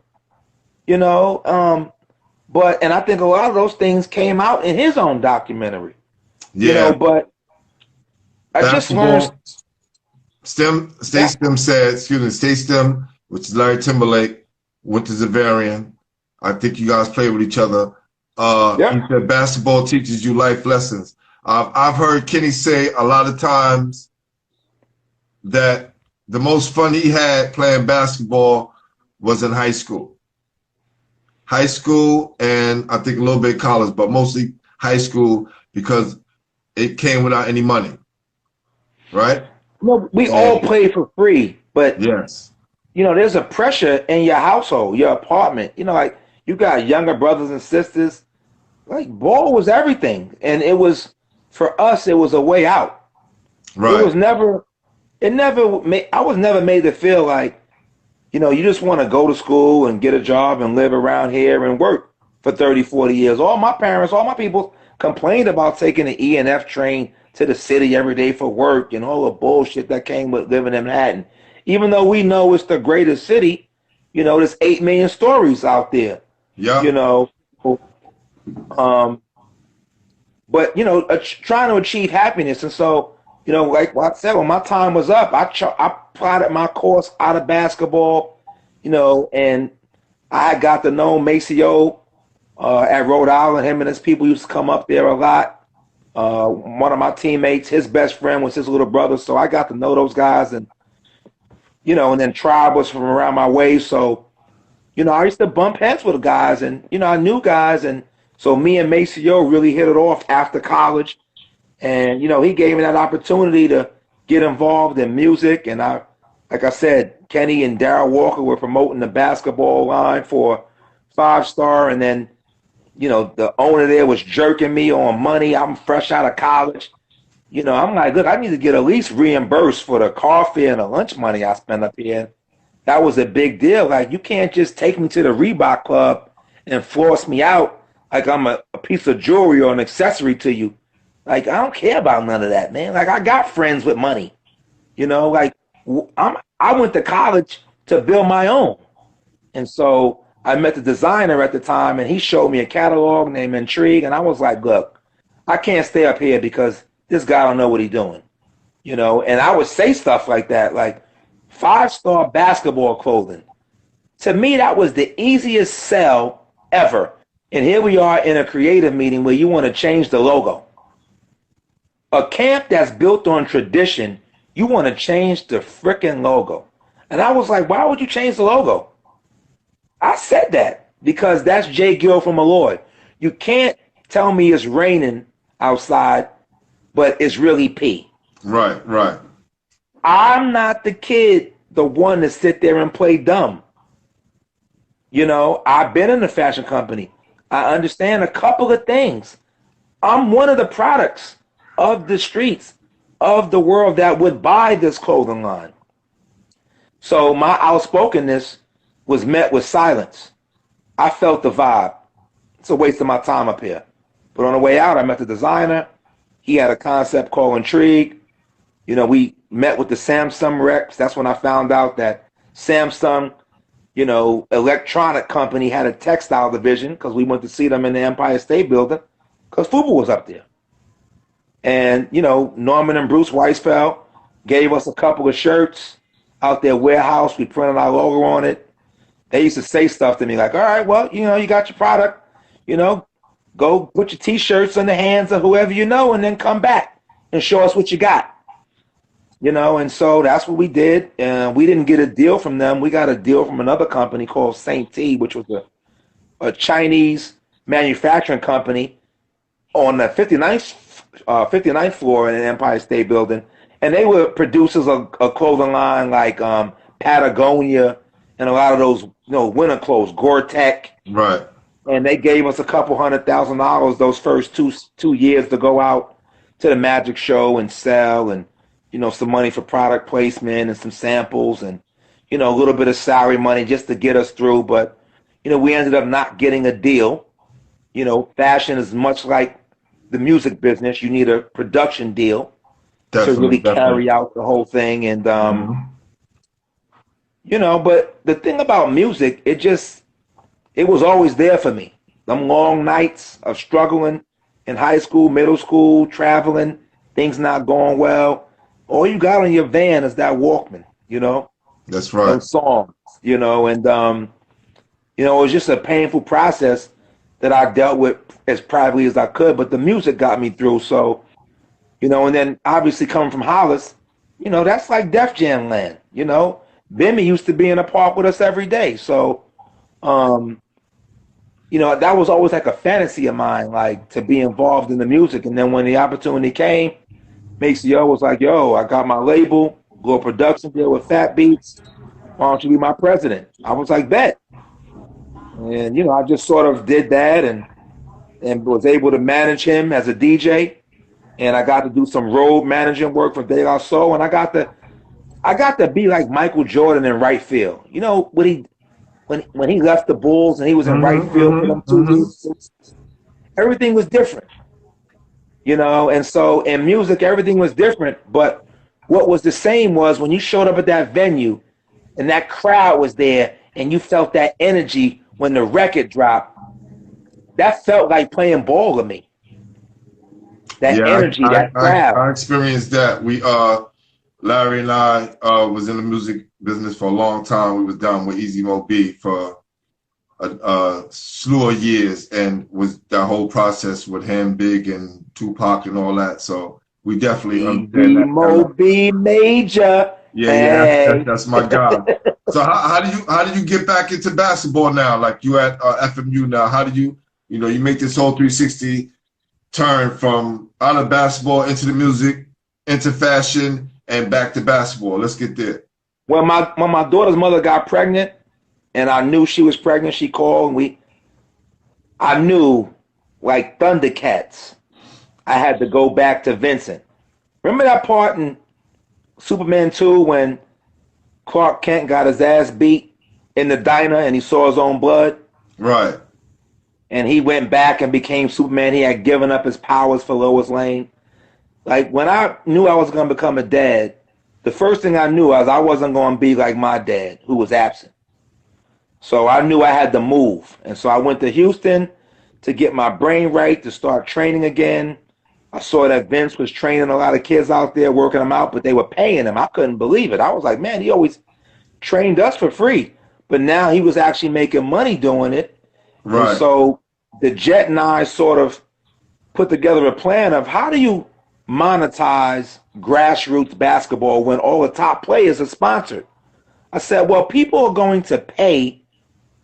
But I think a lot of those things came out in his own documentary. Yeah. But I just learned. Stay Stem, which is Larry Timberlake, went to Zavarian. I think you guys played with each other. He said basketball teaches you life lessons. I've heard Kenny say a lot of times that the most fun he had playing basketball was in high school. High school, and I think a little bit college, but mostly high school, because it came without any money, right? No, we all play for free, but yes, there's a pressure in your household, your apartment. Like, you got younger brothers and sisters. Like, ball was everything, and it was, for us, it was a way out. Right. I was never made to feel like, you just want to go to school and get a job and live around here and work for 30, 40 years. All my people complained about taking the E and F train to the city every day for work and all the bullshit that came with living in Manhattan. Even though we know it's the greatest city, there's 8 million stories out there. Yeah. But trying to achieve happiness. And so, like I said, when my time was up, I plotted my course out of basketball, and I got to know Maceo at Rhode Island. Him and his people used to come up there a lot. One of my teammates, his best friend was his little brother, so I got to know those guys. And and then Tribe was from around my way, so I used to bump heads with the guys, and I knew guys, and so me and Maceo really hit it off after college. And he gave me that opportunity to get involved in music, and like I said, Kenny and Darryl Walker were promoting the basketball line for 5 Star, and then the owner there was jerking me on money. I'm fresh out of college. I'm like, look, I need to get at least reimbursed for the car fare and the lunch money I spend up here. That was a big deal. Like, you can't just take me to the Reebok Club and floss me out like I'm a piece of jewelry or an accessory to you. Like, I don't care about none of that, man. Like, I got friends with money. Like, I went to college to build my own. And so I met the designer at the time, and he showed me a catalog named Intrigue, and I was like, look, I can't stay up here because this guy don't know what he's doing. And I would say stuff like that, like 5 Star basketball clothing. To me, that was the easiest sell ever. And here we are in a creative meeting where you want to change the logo. A camp that's built on tradition, you want to change the freaking logo. And I was like, why would you change the logo? I said that. because that's J. Gill from Malloy. You can't tell me it's raining outside, but it's really P. Right, right. I'm not the kid, the one to sit there and play dumb. You know, I've been in the fashion company. I understand a couple of things. I'm one of the products of the streets, of the world that would buy this clothing line. So my outspokenness was met with silence. I felt the vibe. It's a waste of my time up here. But on the way out, I met the designer. He had a concept called Intrigue. You know, we met with the Samsung reps. That's when I found out that Samsung, you know, electronic company had a textile division, because we went to see them in the Empire State Building because FUBU was up there. And, you know, Norman and Bruce Weisfeld gave us a couple of shirts out their warehouse. We printed our logo on it. They used to say stuff to me like, all right, well, you know, you got your product, you know, go put your T-shirts in the hands of whoever you know and then come back and show us what you got. You know, and so that's what we did. And we didn't get a deal from them. We got a deal from another company called St. T, which was a Chinese manufacturing company on the 59th floor in the Empire State Building. And they were producers of a clothing line like Patagonia and a lot of those, you know, winter clothes, Gore-Tex. Right. And they gave us a couple $100,000 those first two years to go out to the magic show and sell, and, you know, some money for product placement and some samples and, you know, a little bit of salary money just to get us through. But, you know, we ended up not getting a deal. You know, fashion is much like the music business. You need a production deal to really carry out the whole thing. And, you know, but the thing about music, it was always there for me. Them long nights of struggling in high school, middle school, traveling, things not going well. All you got on your van is that Walkman, you know? That's right. Those songs, you know, and, you know, it was just a painful process that I dealt with as privately as I could, but the music got me through. So, you know, and then obviously coming from Hollis, you know, that's like Def Jam land, you know? Bimmy used to be in the park with us every day. So, you know, that was always like a fantasy of mine, like to be involved in the music. And then when the opportunity came, Maceo was like, yo, I got my label, little production deal with Fat Beats. Why don't you be my president? I was like, bet. And, you know, I just sort of did that and was able to manage him as a DJ. And I got to do some road managing work for De La Soul. And I got to be like Michael Jordan in right field. You know, when he left the Bulls and he was in right field for them 2 years, everything was different. You know, and so in music, everything was different. But what was the same was when you showed up at that venue and that crowd was there and you felt that energy when the record dropped, that felt like playing ball to me. That energy, that crowd. I experienced that. Larry and I was in the music business for a long time. We was down with Easy Mo B for a slew of years, and was that whole process with him, Big, and Tupac and all that. So we definitely understand that. Mo B Major. Yeah, that's my guy. So how do you get back into basketball now? Like you at FMU now. How do you make this whole 360 turn from out of basketball into the music, into fashion, and back to basketball? Let's get there. When my daughter's mother got pregnant, and I knew she was pregnant, she called, and I knew, like Thundercats, I had to go back to Vincent. Remember that part in Superman 2 when Clark Kent got his ass beat in the diner and he saw his own blood? Right. And he went back and became Superman. He had given up his powers for Lois Lane. Like, when I knew I was going to become a dad, the first thing I knew was I wasn't going to be like my dad, who was absent. So I knew I had to move. And so I went to Houston to get my brain right, to start training again. I saw that Vince was training a lot of kids out there, working them out, but they were paying him. I couldn't believe it. I was like, man, he always trained us for free. But now he was actually making money doing it. Right. And so the Jet and I sort of put together a plan of how do you monetize grassroots basketball when all the top players are sponsored. I said, well, people are going to pay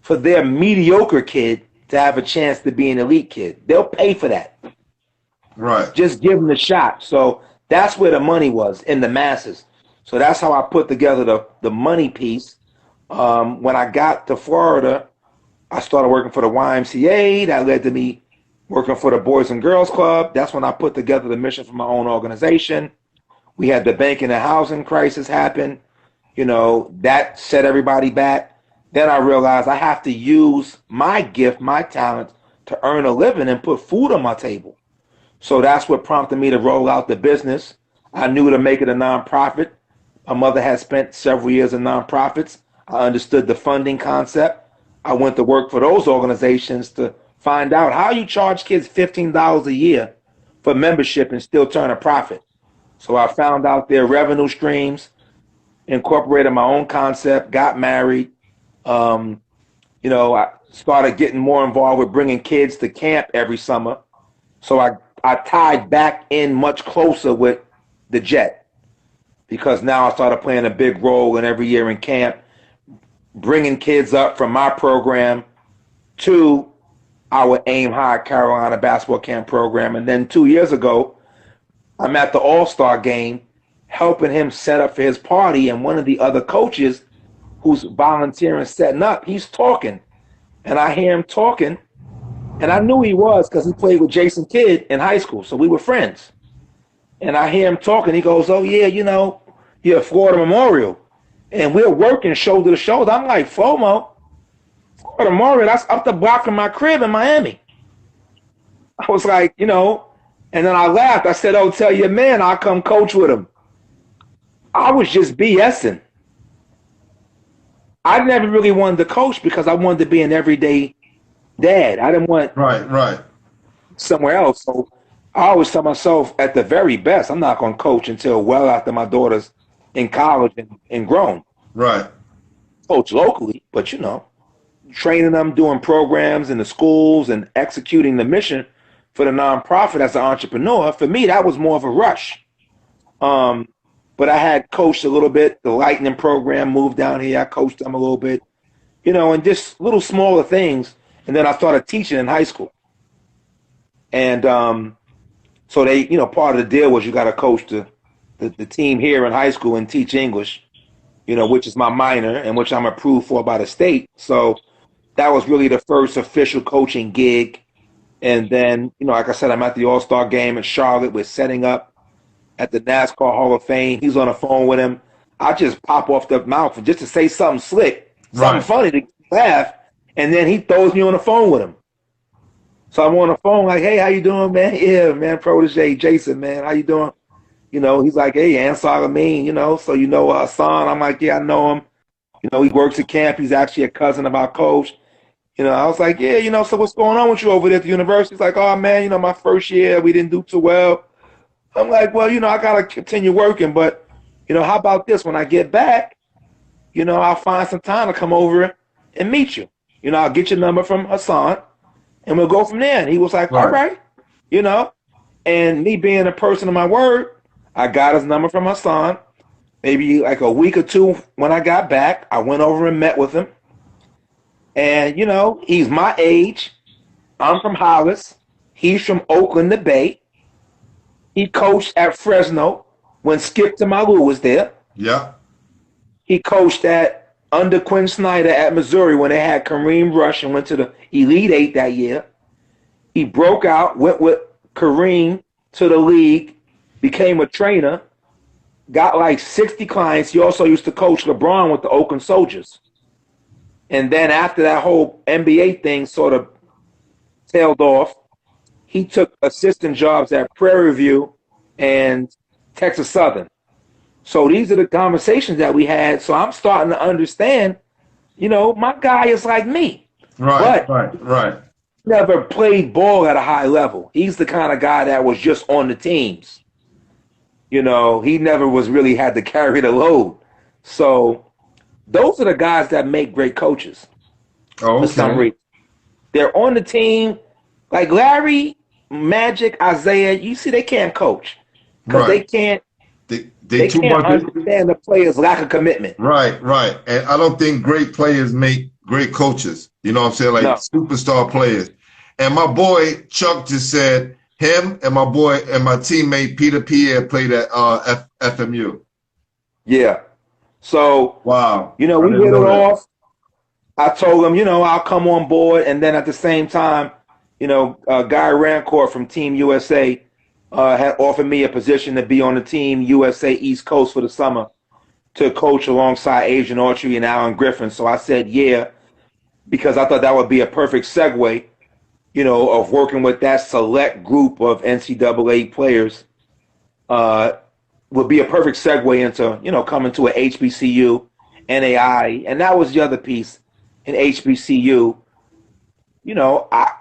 for their mediocre kid to have a chance to be an elite kid. They'll pay for that. Right. Just give them the shot. So that's where the money was, in the masses. So that's how I put together the money piece. When I got to Florida, I started working for the YMCA. That led to me working for the Boys and Girls Club. That's when I put together the mission for my own organization. We had the banking and housing crisis happen. You know, that set everybody back. Then I realized I have to use my gift, my talent, to earn a living and put food on my table. So that's what prompted me to roll out the business. I knew to make it a nonprofit. My mother had spent several years in nonprofits. I understood the funding concept. I went to work for those organizations to find out how you charge kids $15 a year for membership and still turn a profit. So I found out their revenue streams, incorporated my own concept, got married. You know, I started getting more involved with bringing kids to camp every summer. So I tied back in much closer with the Jet, because now I started playing a big role in every year in camp, bringing kids up from my program to our Aim High Carolina basketball camp program. And then 2 years ago, I'm at the All-Star game helping him set up for his party, and one of the other coaches who's volunteering setting up, he's talking. And I hear him talking, and I knew he was because he played with Jason Kidd in high school, so we were friends. And I hear him talking. He goes, "Oh, yeah, you know, you're at Florida Memorial." And we're working shoulder to shoulder. I'm like, "FOMO? Florida Memorial? That's up the block from my crib in Miami." I was like, you know, and then I laughed. I said, "Oh, tell your man I'll come coach with him." I was just BSing. I never really wanted to coach because I wanted to be an everyday dad. I didn't want somewhere else. So I always tell myself, at the very best, I'm not going to coach until well after my daughter's in college and grown. Right. Coach locally, but you know, training them, doing programs in the schools and executing the mission for the nonprofit as an entrepreneur, for me, that was more of a rush. But I had coached a little bit. The Lightning program moved down here. I coached them a little bit, you know, and just little smaller things. And then I started teaching in high school. And so they, you know, part of the deal was you got to coach the team here in high school and teach English, you know, which is my minor and which I'm approved for by the state. So that was really the first official coaching gig. And then, you know, like I said, I'm at the All-Star game in Charlotte. We're setting up at the NASCAR Hall of Fame. He's on the phone with him. I just pop off the mouth just to say something slick, something funny to laugh, and then he throws me on the phone with him. So I'm on the phone like, "Hey, how you doing, man?" "Yeah, man, Protege, Jason, man, how you doing?" You know, he's like, "Hey, Ansar Amin, you know, so you know ASUN?" I'm like, "Yeah, I know him. You know, he works at camp. He's actually a cousin of our coach." You know, I was like, "Yeah, you know, so what's going on with you over there at the university?" He's like, "Oh, man, you know, my first year, we didn't do too well." I'm like, "Well, you know, I got to continue working, but, you know, how about this? When I get back, you know, I'll find some time to come over and meet you. You know, I'll get your number from Hassan, and we'll go from there." And he was like, "All right," you know, and me being a person of my word, I got his number from Hassan. Maybe like a week or two when I got back, I went over and met with him. And, you know, he's my age. I'm from Hollis. He's from Oakland, the Bay. He coached at Fresno when Skip Tamalu was there. Yeah. He coached under Quinn Snyder at Missouri when they had Kareem Rush and went to the Elite Eight that year. He broke out, went with Kareem to the league, became a trainer, got like 60 clients. He also used to coach LeBron with the Oakland Soldiers. And then after that whole NBA thing sort of tailed off, he took assistant jobs at Prairie View and Texas Southern. So these are the conversations that we had. So I'm starting to understand, you know, my guy is like me. Right, but right. Never played ball at a high level. He's the kind of guy that was just on the teams. You know, he never was really had to carry the load. So those are the guys that make great coaches. Oh, okay. For some reason. They're on the team. Like Larry, Magic, Isaiah, you see they can't coach. Because they can't they too can't much understand the players' lack of commitment. Right. And I don't think great players make great coaches. You know what I'm saying? Like No. superstar players. And my boy Chuck just said him and my teammate Peter Pierre played at FMU. Yeah. So, Wow. we I hit didn't it know that. off. I told him, I'll come on board. And then at the same time, Guy Rancourt from Team USA had offered me a position to be on the Team USA East Coast for the summer to coach alongside Adrian Autry and Alan Griffin. So I said, yeah, because I thought that would be a perfect segue, of working with that select group of NCAA players would be a perfect segue into, coming to an HBCU, NAI. And that was the other piece in HBCU.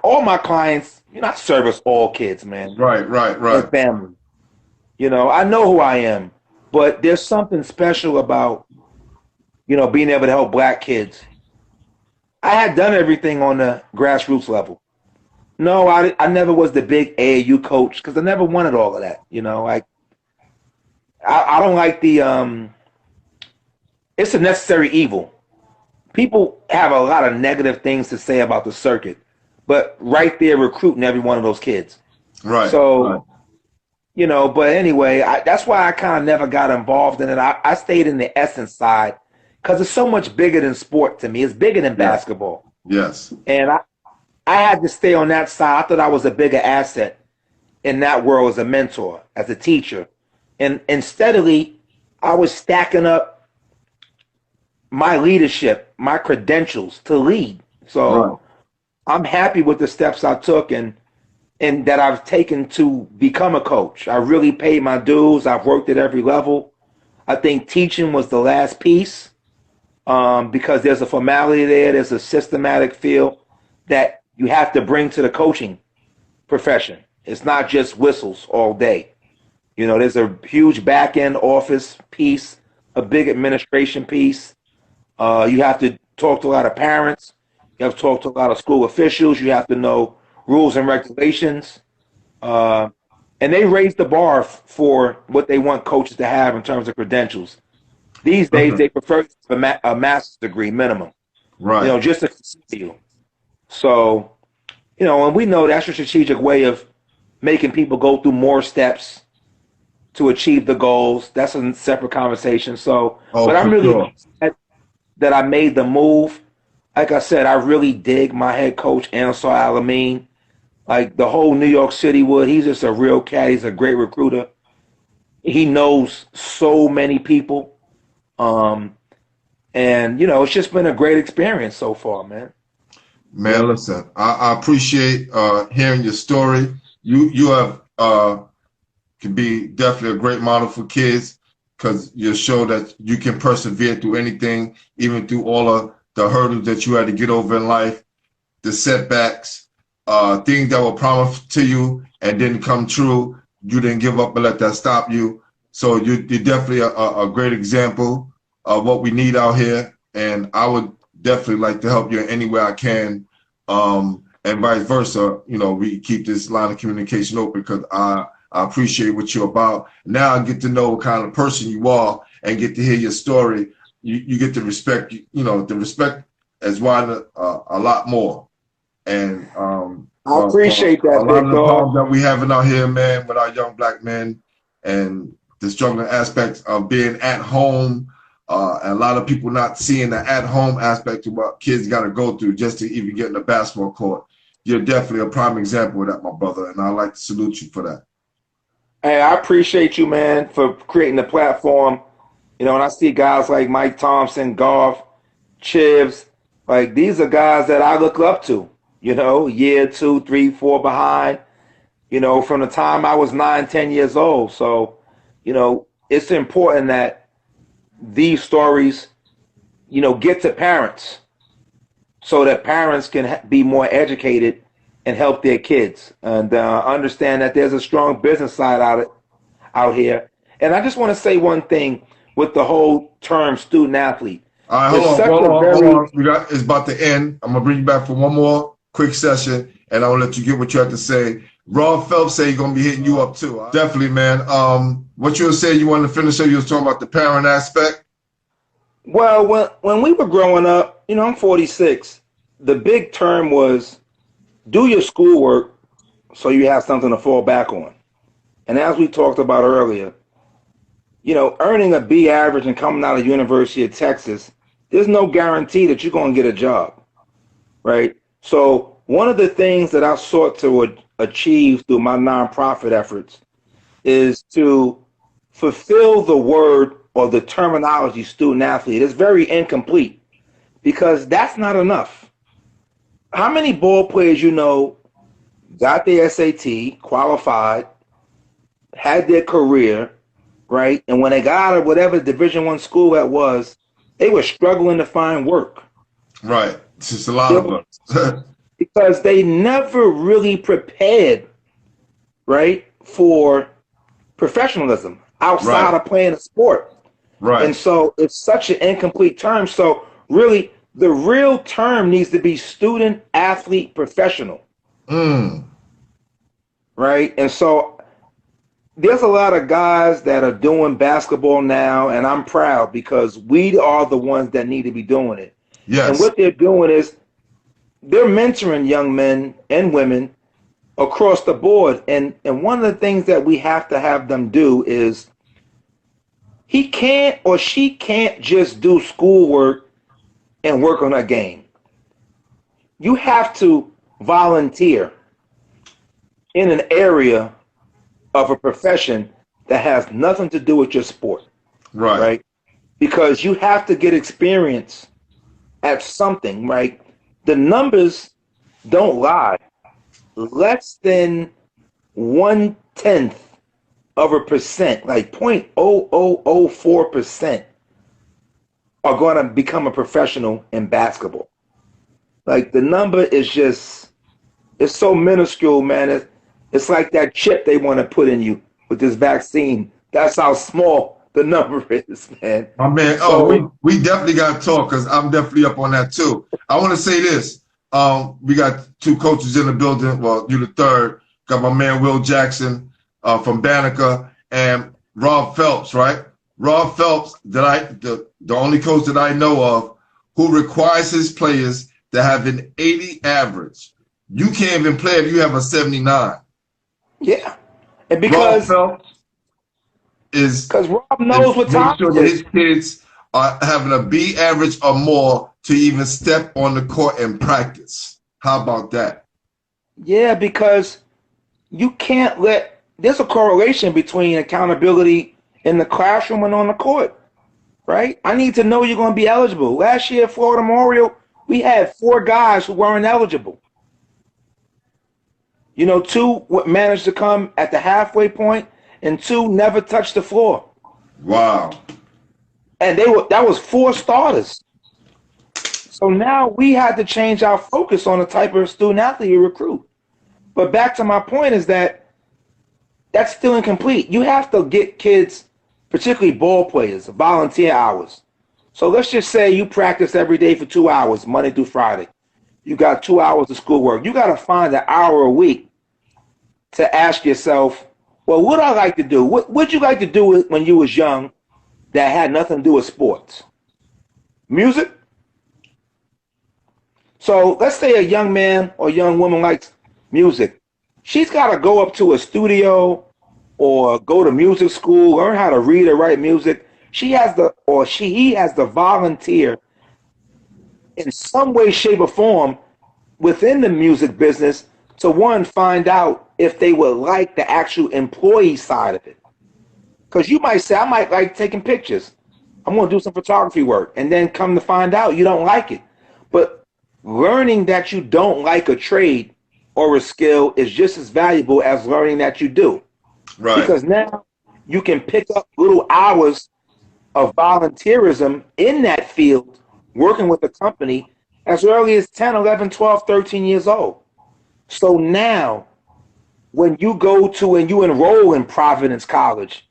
All my clients, I service all kids, man. Right. And family. I know who I am, but there's something special about, being able to help black kids. I had done everything on the grassroots level. No, I never was the big AAU coach because I never wanted all of that. I don't like it's a necessary evil. People have a lot of negative things to say about the circuit, but right there recruiting every one of those kids. Right. So, but anyway, that's why I kind of never got involved in it. I stayed in the essence side because it's so much bigger than sport to me. It's bigger than basketball. Yes. And I had to stay on that side. I thought I was a bigger asset in that world as a mentor, as a teacher. And steadily, I was stacking up my leadership, my credentials to lead. So I'm happy with the steps I took and that I've taken to become a coach. I really paid my dues. I've worked at every level. I think teaching was the last piece because there's a formality there. There's a systematic feel that you have to bring to the coaching profession. It's not just whistles all day. There's a huge back-end office piece, a big administration piece. You have to talk to a lot of parents. You have to talk to a lot of school officials. You have to know rules and regulations. And they raise the bar for what they want coaches to have in terms of credentials. These days, they prefer a master's degree minimum. Right. Just to consider you. So, and we know that's a strategic way of making people go through more steps to achieve the goals. That's a separate conversation. So, but I'm really glad that I made the move. Like I said, I really dig my head coach, Ansar Alameen. Like the whole New York City would. He's just a real cat. He's a great recruiter. He knows so many people. And, it's just been a great experience so far, man. Man, listen, I appreciate hearing your story. You have can be definitely a great model for kids because you show that you can persevere through anything, even through all of the hurdles that you had to get over in life, the setbacks, things that were promised to you and didn't come true. You didn't give up and let that stop you. So you're definitely a great example of what we need out here. And I would definitely like to help you in any way I can. And vice versa, we keep this line of communication open because I appreciate what you're about. Now I get to know what kind of person you are and get to hear your story. You get to respect, the respect has widened a lot more. And I appreciate that, a lot of the problems that we having out here, man, with our young black men and the struggling aspects of being at home. And a lot of people not seeing the at-home aspect of what kids got to go through just to even get in the basketball court. You're definitely a prime example of that, my brother, and I'd like to salute you for that. Hey, I appreciate you, man, for creating the platform. And I see guys like Mike Thompson, Goff, Chivs, like these are guys that I look up to, year 2, 3, 4 behind, from the time I was 9, 10 years old. So, it's important that these stories, get to parents so that parents can be more educated and help their kids and understand that there's a strong business side out here. And I just want to say one thing with the whole term student athlete. All right, hold on. It's about to end. I'm going to bring you back for one more quick session, and I'll let you get what you have to say. Ron Phelps say he's going to be hitting you up too. Definitely, man. What you were saying, you wanted to finish up, you was talking about the parent aspect? Well, when we were growing up, I'm 46. the big term was do your schoolwork so you have something to fall back on. And as we talked about earlier, you know, earning a B average and coming out of University of Texas, there's no guarantee that you're going to get a job, right? So one of the things that I sought to achieve through my nonprofit efforts is to fulfill the word or the terminology student athlete. It's very incomplete because that's not enough. How many ball players you know got their SAT, qualified, had their career, right? And when they got out of whatever Division I school that was, they were struggling to find work. Right. It's just a lot of us. Because they never really prepared, right, for professionalism outside of playing a sport. Right. And so it's such an incomplete term. So really, the real term needs to be student athlete professional. Right. And so there's a lot of guys that are doing basketball now, and I'm proud because we are the ones that need to be doing it. Yes. And what they're doing is they're mentoring young men and women across the board. And one of the things that we have to have them do is he can't or she can't just do schoolwork and work on a game. You have to volunteer in an area of a profession that has nothing to do with your sport. Right? Because you have to get experience at something, right? The numbers don't lie. Less than 1/10 of a percent, like 0.0004%, are going to become a professional in basketball. Like the number is just, it's so minuscule, man. It's like that chip they want to put in you with this vaccine. That's how small the number is, man. My man, so, we definitely got to talk because I'm definitely up on that too. I want to say this. We got two coaches in the building. Well, you're the third. Got my man Will Jackson from Banneker and Rob Phelps, right? Rob Phelps, the only coach that I know of who requires his players to have an 80 average. You can't even play if you have a 79. Yeah, and because Rob knows what time sure that his kids are having a B average or more to even step on the court and practice. How about that? Yeah, because you can't there's a correlation between accountability in the classroom and on the court, right? I need to know you're going to be eligible. Last year at Florida Memorial, we had 4 guys who weren't eligible. You know, 2 managed to come at the halfway point, and 2 never touched the floor. Wow. And that was 4 starters. So now we had to change our focus on the type of student athlete we recruit. But back to my point is that's still incomplete. You have to get kids, particularly ball players, volunteer hours. So let's just say you practice every day for 2 hours, Monday through Friday. You got 2 hours of schoolwork. You got to find an hour a week to ask yourself, well, what I like to do? What'd you like to do when you was young that had nothing to do with sports? Music? So let's say a young man or young woman likes music. She's got to go up to a studio or go to music school, learn how to read or write music. He has to volunteer in some way, shape, or form within the music business to, one, find out if they would like the actual employee side of it. Because you might say, I might like taking pictures. I'm going to do some photography work. And then come to find out you don't like it. But learning that you don't like a trade or a skill is just as valuable as learning that you do. Right. Because now you can pick up little hours of volunteerism in that field, working with a company as early as 10, 11, 12, 13 years old. So now when you go to and you enroll in Providence College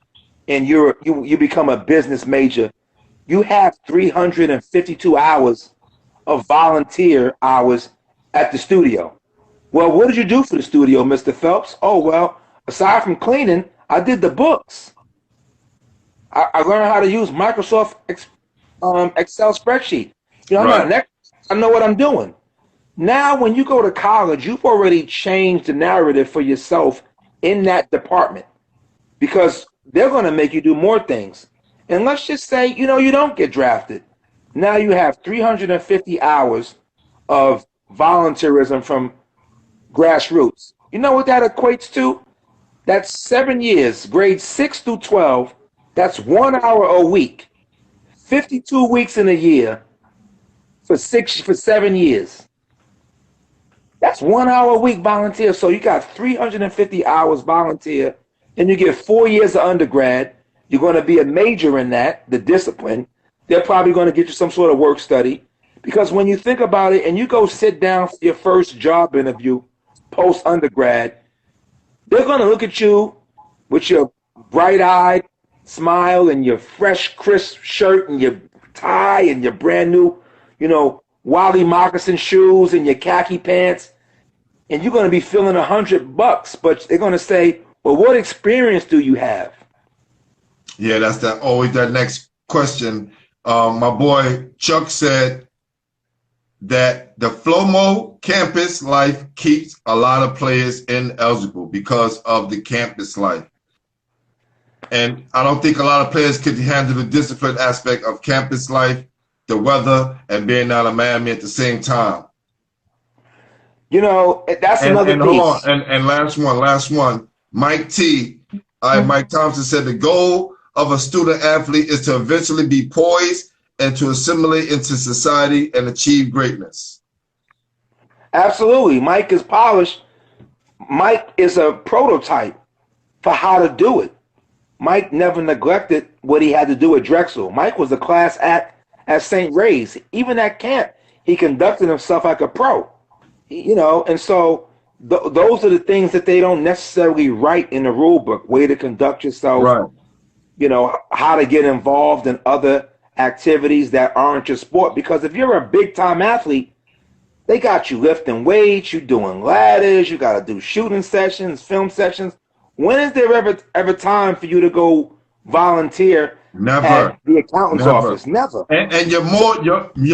and you become a business major, you have 352 hours of volunteer hours at the studio. Well, what did you do for the studio, Mr. Phelps? Oh, well, aside from cleaning, I did the books. I learned how to use Microsoft Excel spreadsheet. You know, right. I know what I'm doing. Now, when you go to college, you've already changed the narrative for yourself in that department because they're going to make you do more things. And let's just say, you know, you don't get drafted. Now you have 350 hours of volunteerism from grassroots. You know what that equates to? That's 7 years, grades 6 through 12. That's 1 hour a week, 52 weeks in a year for 7 years. That's 1 hour a week volunteer. So you got 350 hours volunteer, and you get 4 years of undergrad. You're going to be a major in that, the discipline. They're probably going to get you some sort of work study. Because when you think about it and you go sit down for your first job interview post-undergrad, they're going to look at you with your bright-eyed smile and your fresh, crisp shirt and your tie and your brand new, you know, Wally moccasin shoes and your khaki pants. And you're going to be feeling $100, but they're going to say, well, what experience do you have? Yeah, that's always that next question. My boy Chuck said that the FLOMO campus life keeps a lot of players ineligible because of the campus life. And I don't think a lot of players could handle the discipline aspect of campus life, the weather, and being out of Miami at the same time. You know, that's another piece. Hold on, and last one. Mike T. Mike Thompson said the goal of a student athlete is to eventually be poised and to assimilate into society and achieve greatness. Absolutely. Mike is polished. Mike is a prototype for how to do it. Mike never neglected what he had to do at Drexel. Mike was a class act at St. Ray's. Even at camp, he conducted himself like a pro. You know, and so those are the things that they don't necessarily write in the rule book, way to conduct yourself. Right. You know, how to get involved in other activities that aren't your sport. Because if you're a big-time athlete, they got you lifting weights, you doing ladders, you got to do shooting sessions, film sessions. When is there ever time for you to go volunteer at the accountant's office? Never. And you're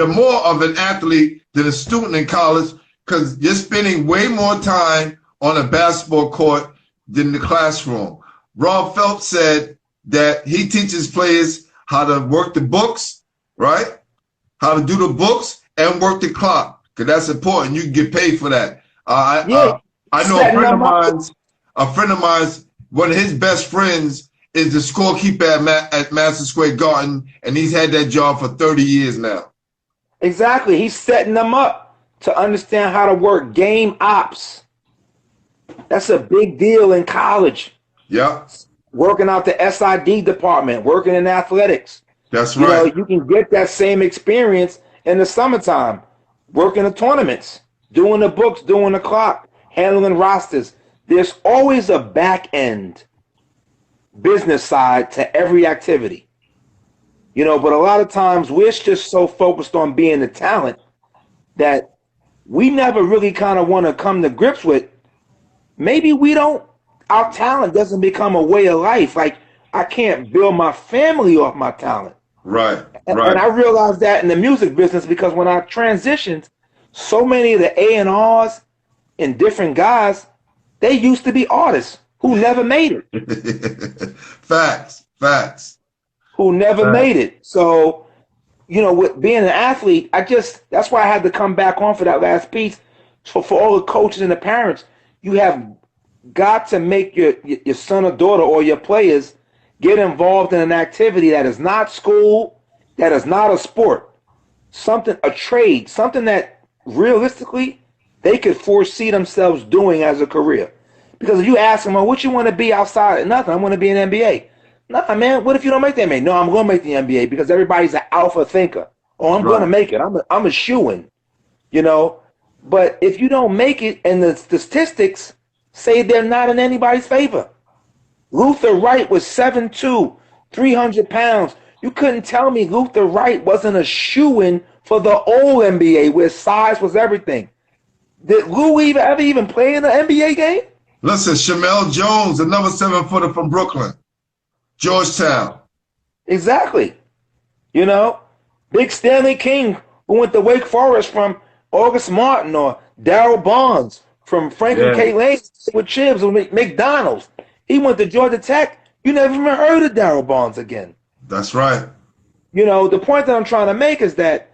more of an athlete than a student in college because you're spending way more time on a basketball court than the classroom. Rob Phelps said that he teaches players how to work the books, right? How to do the books and work the clock, because that's important. You can get paid for that. I know a friend of mine's, one of his best friends is the scorekeeper at Madison Square Garden, and he's had that job for 30 years now. Exactly. He's setting them up to understand how to work game ops. That's a big deal in college. Yeah. Working out the SID department, working in athletics. That's right. You know, you can get that same experience in the summertime, working the tournaments, doing the books, doing the clock, handling rosters. There's always a back end business side to every activity. You know, but a lot of times we're just so focused on being the talent that we never really kind of want to come to grips with. Maybe our talent doesn't become a way of life. Like, I can't build my family off my talent. Right. And I realized that in the music business because when I transitioned, so many of the A&Rs and different guys, they used to be artists who never made it. Facts. Who never made it. So, you know, with being an athlete, that's why I had to come back on for that last piece. So for all the coaches and the parents, you have got to make your son or daughter or your players get involved in an activity that is not school, that is not a sport, a trade, something that realistically they could foresee themselves doing as a career. Because if you ask them, well, what you want to be outside? Nothing. I want to be an NBA. Nah, man, what if you don't make the NBA? No, I'm going to make the NBA because everybody's an alpha thinker. Oh, I'm going to make it. I'm a shoo-in, you know. But if you don't make it and the statistics say they're not in anybody's favor. Luther Wright was 7'2", 300 pounds. You couldn't tell me Luther Wright wasn't a shoo-in for the old NBA where size was everything. Did Lou ever even play in the NBA game? Listen, Shamel Jones, another 7-footer from Brooklyn, Georgetown. Exactly. You know, Big Stanley King, who went to Wake Forest from August Martin or Darryl Bonds from Frank and Kate Lane with Chibs or McDonald's. He went to Georgia Tech. You never even heard of Darryl Bonds again. That's right. You know, the point that I'm trying to make is that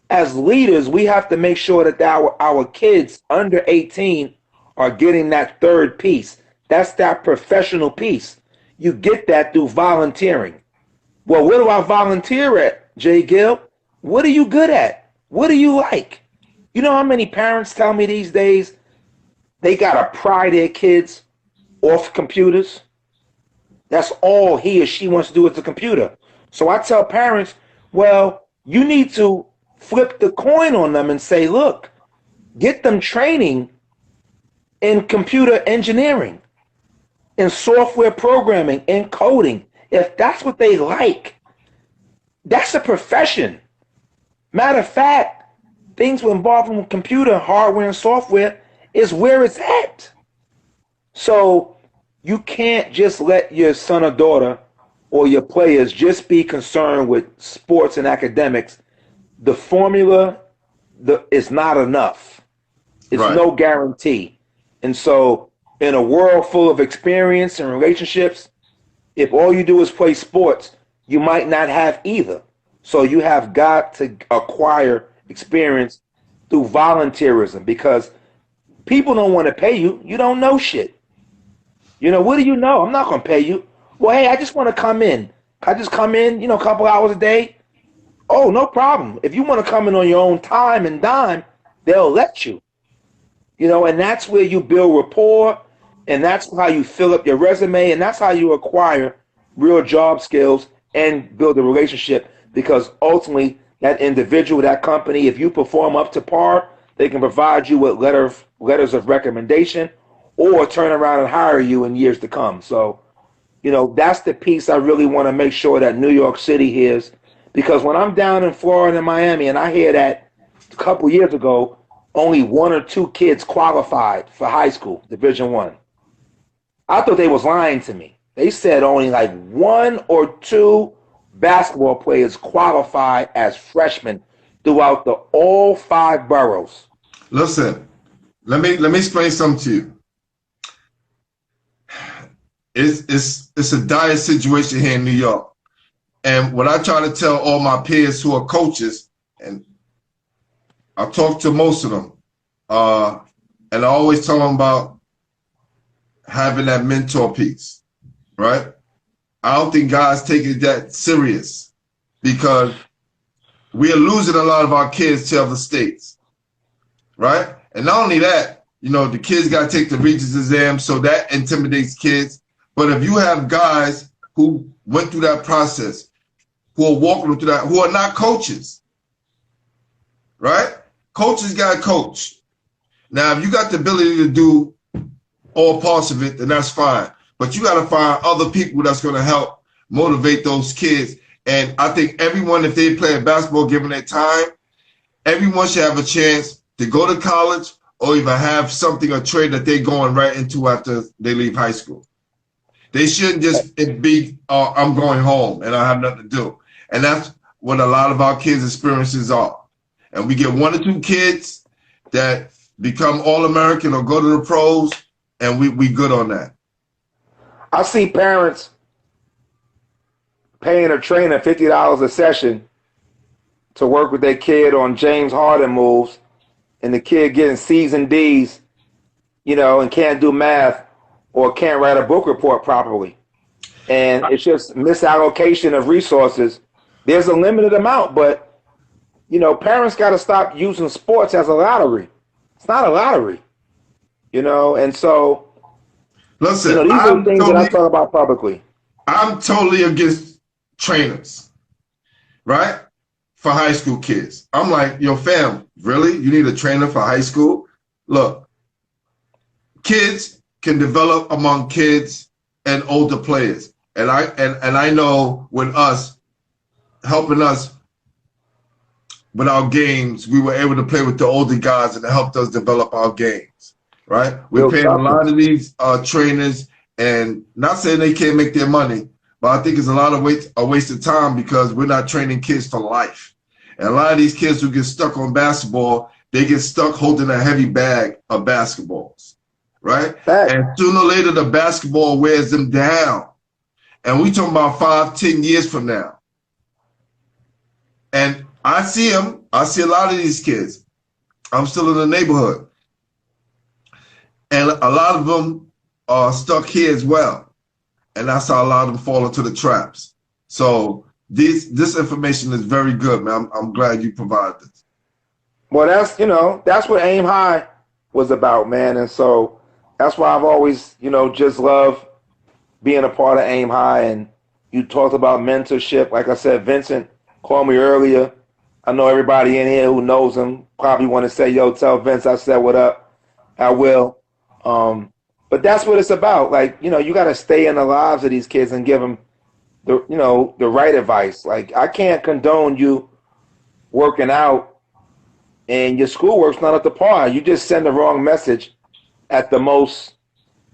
as leaders, we have to make sure that our kids under 18 are getting that third piece. That's that professional piece. You get that through volunteering. Well, where do I volunteer at, J. Gill? What are you good at? What do you like? You know how many parents tell me these days they got to pry their kids off computers? That's all he or she wants to do with the computer. So I tell parents, well, you need to flip the coin on them and say, look, get them training in computer engineering, in software programming, in coding. If that's what they like, that's a profession. Matter of fact, things involving computer, hardware, and software is where it's at. So you can't just let your son or daughter or your players just be concerned with sports and academics. The formula is not enough. It's Right. no guarantee. And so in a world full of experience and relationships, if all you do is play sports, you might not have either. So you have got to acquire experience through volunteerism, because people don't want to pay you. You don't know shit. You know, what do you know? I'm not going to pay you. Well, hey, I just want to come in. I just come in, a couple hours a day. Oh, no problem. If you want to come in on your own time and dime, they'll let you. And that's where you build rapport, and that's how you fill up your resume, and that's how you acquire real job skills and build a relationship, because ultimately that individual, that company, if you perform up to par, they can provide you with letters of recommendation or turn around and hire you in years to come. So, that's the piece I really want to make sure that New York City hears, because when I'm down in Florida and Miami and I hear that a couple years ago, only 1 or 2 kids qualified for high school, Division I. I thought they was lying to me. They said only like 1 or 2 basketball players qualify as freshmen throughout all 5 boroughs. Listen, let me explain something to you. It's a dire situation here in New York. And what I try to tell all my peers who are coaches, and I talk to most of them, and I always tell them about having that mentor piece, right? I don't think guys take it that serious, because we are losing a lot of our kids to other states, right? And not only that, the kids got to take the Regents exam, so that intimidates kids. But if you have guys who went through that process, who are walking through that, who are not coaches, right? Coaches got to coach. Now, if you got the ability to do all parts of it, then that's fine. But you got to find other people that's going to help motivate those kids. And I think everyone, if they play basketball, given their time, everyone should have a chance to go to college or even have something, a trade that they're going right into after they leave high school. They shouldn't just be, I'm going home and I have nothing to do. And that's what a lot of our kids' experiences are. And we get 1 or 2 kids that become All-American or go to the pros, and we good on that. I see parents paying a trainer $50 a session to work with their kid on James Harden moves, and the kid getting C's and D's, and can't do math or can't write a book report properly. And it's just misallocation of resources. There's a limited amount, but, parents got to stop using sports as a lottery. It's not a lottery, and so, listen, these are things that I talk about publicly. I'm totally against trainers, right? For high school kids. I'm like, yo, fam, really? You need a trainer for high school? Look, kids can develop among kids and older players. And I know with us, helping us with our games, we were able to play with the older guys, and it helped us develop our games, right? We're paying a lot of these trainers, and not saying they can't make their money, but I think it's a lot of a waste of time, because we're not training kids for life. And a lot of these kids who get stuck on basketball, they get stuck holding a heavy bag of basketballs, right? Fact. And sooner or later, the basketball wears them down. And we talking about 5, 10 years from now. And I see them. I see a lot of these kids. I'm still in the neighborhood. And a lot of them are stuck here as well. And that's how a lot of them fall into the traps. So this information is very good, man. I'm glad you provided this. Well, that's what Aim High was about, man. And so that's why I've always, just loved being a part of Aim High. And you talked about mentorship. Like I said, Vincent called me earlier. I know everybody in here who knows him probably want to say, yo, tell Vince I said what up. I will. But that's what it's about. Like, you got to stay in the lives of these kids and give them the right advice. Like, I can't condone you working out and your schoolwork's not up to par. You just send the wrong message at the most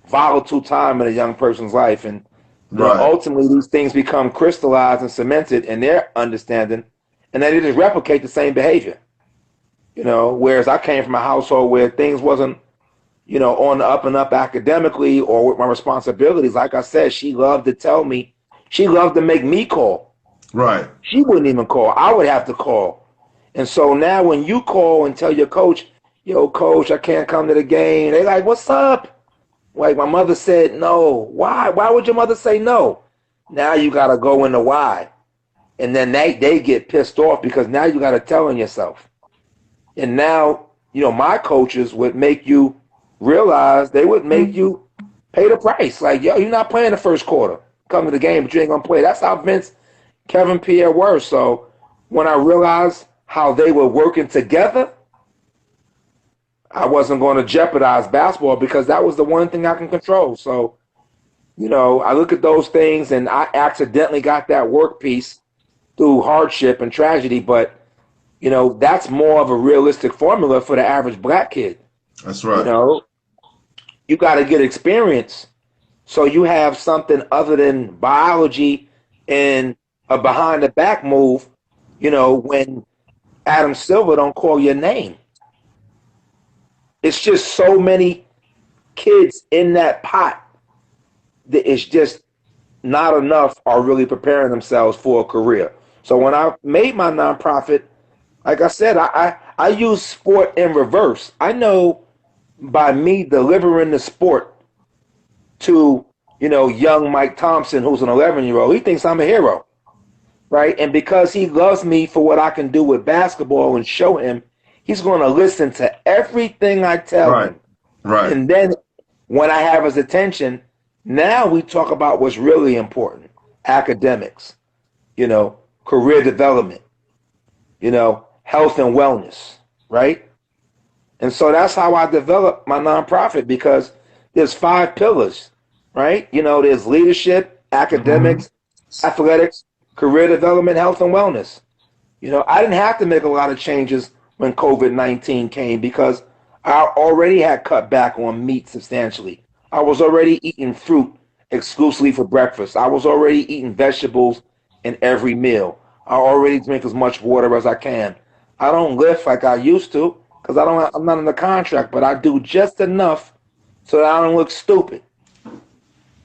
volatile time in a young person's life. And ultimately, these things become crystallized and cemented in their understanding, and then they just replicate the same behavior. Whereas I came from a household where things wasn't, on the up and up academically or with my responsibilities. Like I said, she loved to tell me. She loved to make me call. Right. She wouldn't even call. I would have to call. And so now when you call and tell your coach, yo, coach, I can't come to the game, they like, what's up? Like, my mother said no. Why? Why would your mother say no? Now you got to go into why. And then they get pissed off because now you got to tell on yourself. And now, my coaches would make you realize, they would make you pay the price. Like, yo, you're not playing the first quarter. Come to the game, but you ain't going to play. That's how Vince, Kevin, Pierre were. So when I realized how they were working together, I wasn't going to jeopardize basketball because that was the one thing I can control. So, I look at those things and I accidentally got that work piece through hardship and tragedy, but, that's more of a realistic formula for the average black kid. That's right. You got to get experience so you have something other than biology and a behind the back move, when Adam Silver don't call your name. It's just so many kids in that pot that it's just not enough are really preparing themselves for a career. So when I made my nonprofit, like I said, I use sport in reverse. I know by me delivering the sport to, young Mike Thompson, who's an 11-year-old, he thinks I'm a hero, right? And because he loves me for what I can do with basketball and show him, he's going to listen to everything I tell him. Right. And then when I have his attention, now we talk about what's really important: academics, career development, health and wellness, right? And so that's how I developed my nonprofit, because there's 5 pillars, right? There's leadership, academics, athletics, career development, health and wellness. I didn't have to make a lot of changes when COVID-19 came because I already had cut back on meat substantially. I was already eating fruit exclusively for breakfast. I was already eating vegetables in every meal. I already drink as much water as I can. I don't lift like I used to because I'm not in the contract, but I do just enough so that I don't look stupid.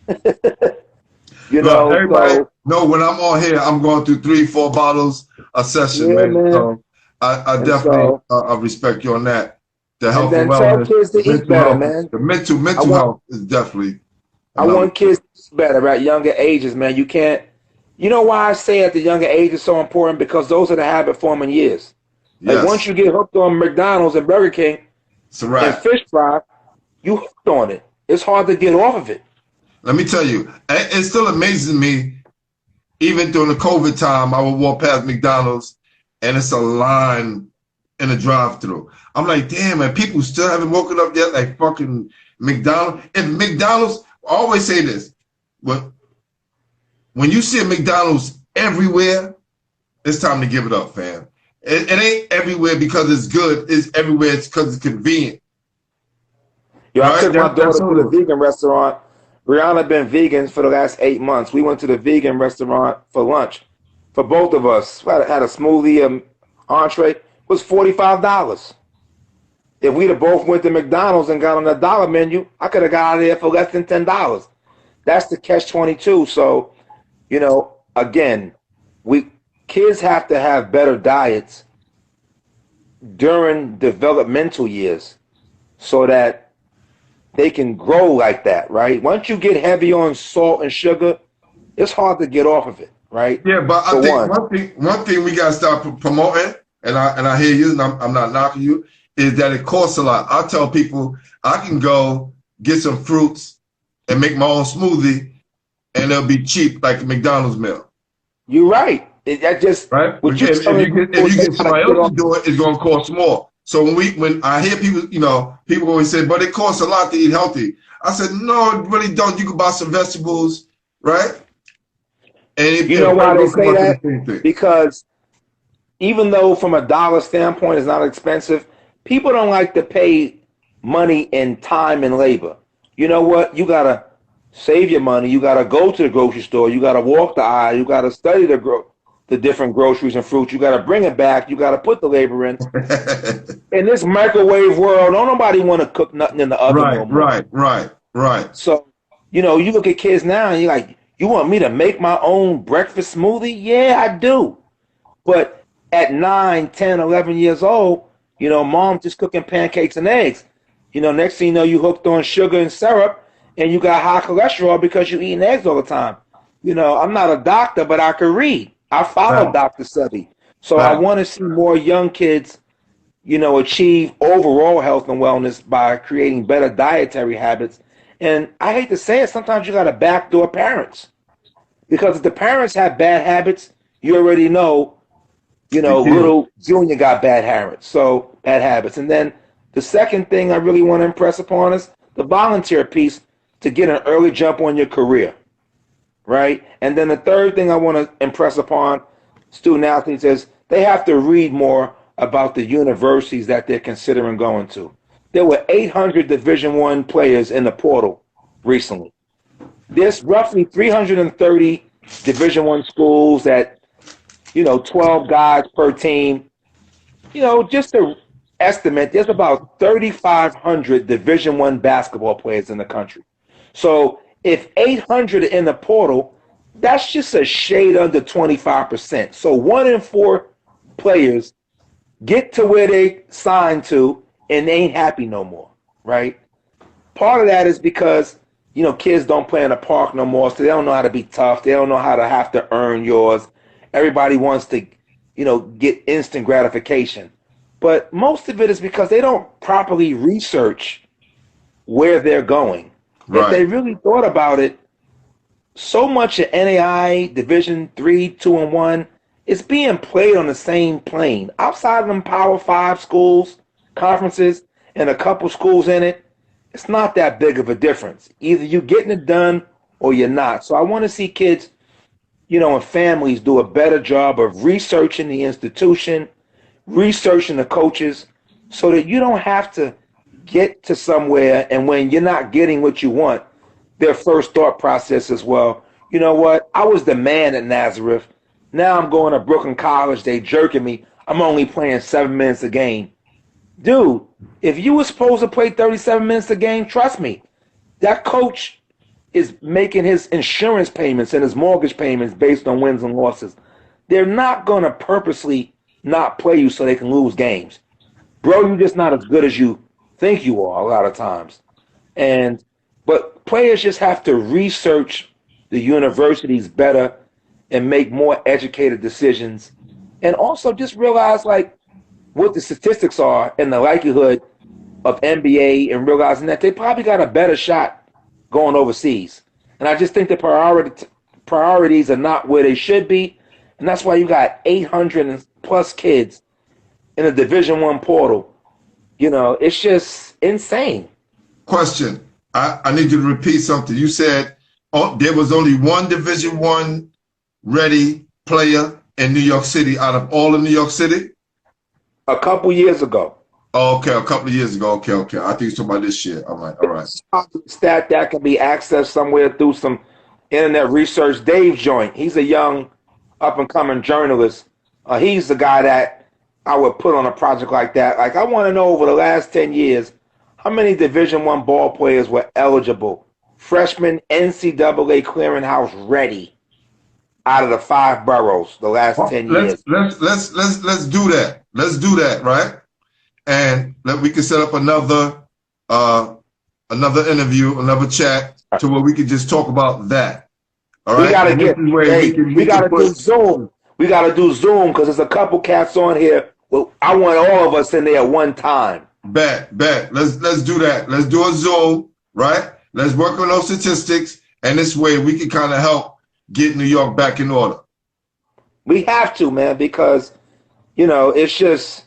Everybody know when I'm on here, I'm going through 3-4 bottles a session, man. So I definitely respect you on that. The health and wellness, kids to eat better, man. The mental health is definitely. I want kids to eat better at younger ages, man. You can't. You know why I say at the younger age is so important? Because those are the habit forming years. Like once you get hooked on McDonald's and Burger King and fish fry, you hooked on it. It's hard to get off of it. Let me tell you, it still amazes me. Even during the COVID time, I would walk past McDonald's and it's a line in a drive-thru. I'm like, damn, man, people still haven't woken up yet like fucking McDonald's. If McDonald's, I always say this, but when you see a McDonald's everywhere, it's time to give it up, fam. It ain't everywhere because it's good. It's everywhere because it's convenient. Yo, I took my daughter to the vegan restaurant. Brianna been vegan for the last 8 months. We went to the vegan restaurant for lunch. For both of us, had a smoothie, entree. It was $45. if we'd have both went to McDonald's and got on the dollar menu, I could have got out of there for less than $10. That's the catch-22. So, you know, again, kids have to have better diets during developmental years so that they can grow like that, right? Once you get heavy on salt and sugar, it's hard to get off of it, right? Yeah, but I think one thing we gotta start promoting, and I hear you, and I'm not knocking you, is that it costs a lot. I tell people I can go get some fruits and make my own smoothie, and it'll be cheap like a McDonald's meal. You're right. That just right. If you get somebody else to do it, it's gonna cost more. So when I hear people, you know, people always say, but it costs a lot to eat healthy. I said, no, it really don't. You can buy some vegetables, right? And you know why they say that? Because even though from a dollar standpoint it's not expensive, people don't like to pay money in time and labor. You know what? You gotta save your money. You gotta go to the grocery store. You gotta walk the aisle. You gotta study the different groceries and fruits. You gotta bring it back. You gotta put the labor in. In this microwave world, don't nobody want to cook nothing in the oven no more. Right. So, you know, you look at kids now and you're like, you want me to make my own breakfast smoothie? Yeah, I do. But at 9, 10, 11 years old, you know, mom's just cooking pancakes and eggs. You know, next thing you know, you hooked on sugar and syrup and you got high cholesterol because you're eating eggs all the time. You know, I'm not a doctor, but I can read. I follow Dr. Sebi. So I want to see more young kids, you know, achieve overall health and wellness by creating better dietary habits. And I hate to say it, sometimes you got to backdoor parents. Because if the parents have bad habits, you already know, you know, little Junior got bad habits. And then the second thing I really want to impress upon is the volunteer piece to get an early jump on your career, right? And then the third thing I want to impress upon student athletes is they have to read more about the universities that they're considering going to. There were 800 Division I players in the portal recently. There's roughly 330 Division I schools at, you know, 12 guys per team. You know, just to estimate, there's about 3,500 Division I basketball players in the country. So if 800 are in the portal, that's just a shade under 25%. So 1 in 4 players get to where they signed to and they ain't happy no more, right? Part of that is because, you know, kids don't play in the park no more, so they don't know how to be tough. They don't know how to have to earn yours. Everybody wants to, you know, get instant gratification. But most of it is because they don't properly research where they're going. Right. If they really thought about it, so much of NAI, Division III, 2, and 1, is being played on the same plane. Outside of them Power 5 schools, conferences, and a couple schools in it, it's not that big of a difference. Either you're getting it done or you're not. So I want to see kids, you know, and families do a better job of researching the institution, researching the coaches, so that you don't have to get to somewhere and when you're not getting what you want, their first thought process is, well, you know what? I was the man at Nazareth. Now I'm going to Brooklyn College. They jerking me. I'm only playing 7 minutes a game. Dude, if you were supposed to play 37 minutes a game, trust me, that coach is making his insurance payments and his mortgage payments based on wins and losses. They're not going to purposely not play you so they can lose games. Bro, you're just not as good as you think you are a lot of times. But players just have to research the universities better and make more educated decisions. And also just realize, like, what the statistics are and the likelihood of NBA, and realizing that they probably got a better shot going overseas. And I just think the priorities are not where they should be. And that's why you got 800 plus kids in the Division I portal. You know, it's just insane. Question. I need you to repeat something. You said there was only one Division I ready player in New York City out of all of New York City? A couple years ago. Oh, okay, a couple of years ago. Okay. I think you're talking about this shit. All right. Stat that can be accessed somewhere through some internet research. Dave Joint, he's a young up-and-coming journalist. He's the guy that I would put on a project like that. Like, I want to know over the last 10 years, how many Division I ball players were eligible, freshman NCAA clearinghouse ready, out of the 5 boroughs the last 10 years. Let's do that. Let's do that, right? And we can set up another interview, another chat, to where we can just talk about that. All right. We gotta do Zoom. We gotta do Zoom because there's a couple cats on here. Well, I want all of us in there at one time. Bet. Let's do that. Let's do a Zoom, right? Let's work on those statistics, and this way we can kind of help get New York back in order. We have to, man, because it's just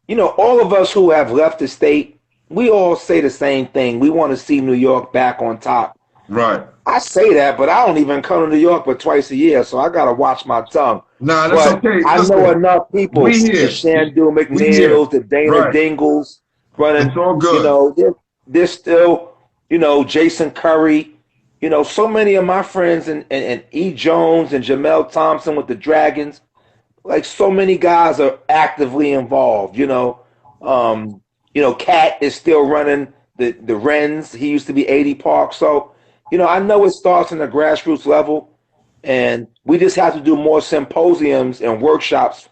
all of us who have left the state, we all say the same thing. We want to see New York back on top. Right. I say that, but I don't even come to New York but twice a year, so I gotta watch my tongue. Nah, that's okay. I know enough people, the Shandu McNeils, the Dana Dingles, running. It's all good. They're still, Jason Curry, so many of my friends and E. Jones and Jamel Thompson with the Dragons, like so many guys are actively involved. Cat is still running the Wrens. He used to be 80 Park, so. I know it starts in the grassroots level, and we just have to do more symposiums and workshops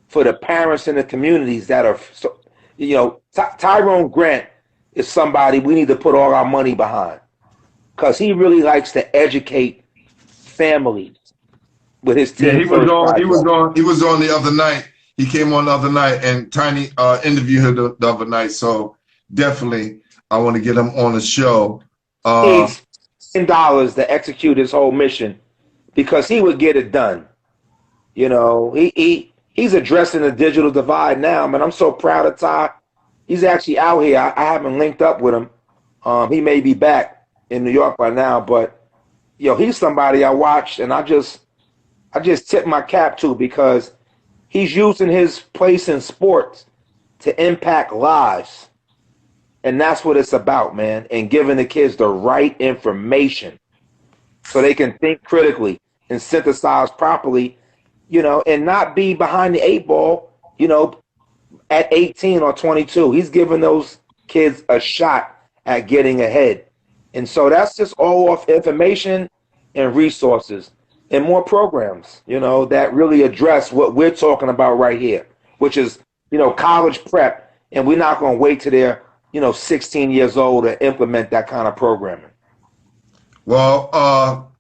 for the parents in the communities that are, Tyrone Grant is somebody we need to put all our money behind because he really likes to educate families with his team. Yeah, he was on the other night. He came on the other night, and Tiny interviewed him the other night. So definitely, I want to get him on the show. $10 to execute his whole mission because he would get it done. He's addressing the digital divide now, man. I'm so proud of Ty. He's actually out here. I haven't linked up with him. He may be back in New York by now, but he's somebody I watched and I just tip my cap to because he's using his place in sports to impact lives. And that's what it's about, man, and giving the kids the right information so they can think critically and synthesize properly, and not be behind the 8 ball, at 18 or 22. He's giving those kids a shot at getting ahead. And so that's just all off information and resources and more programs, that really address what we're talking about right here, which is, college prep. And we're not going to wait till they're 16 years old to implement that kind of programming. Well,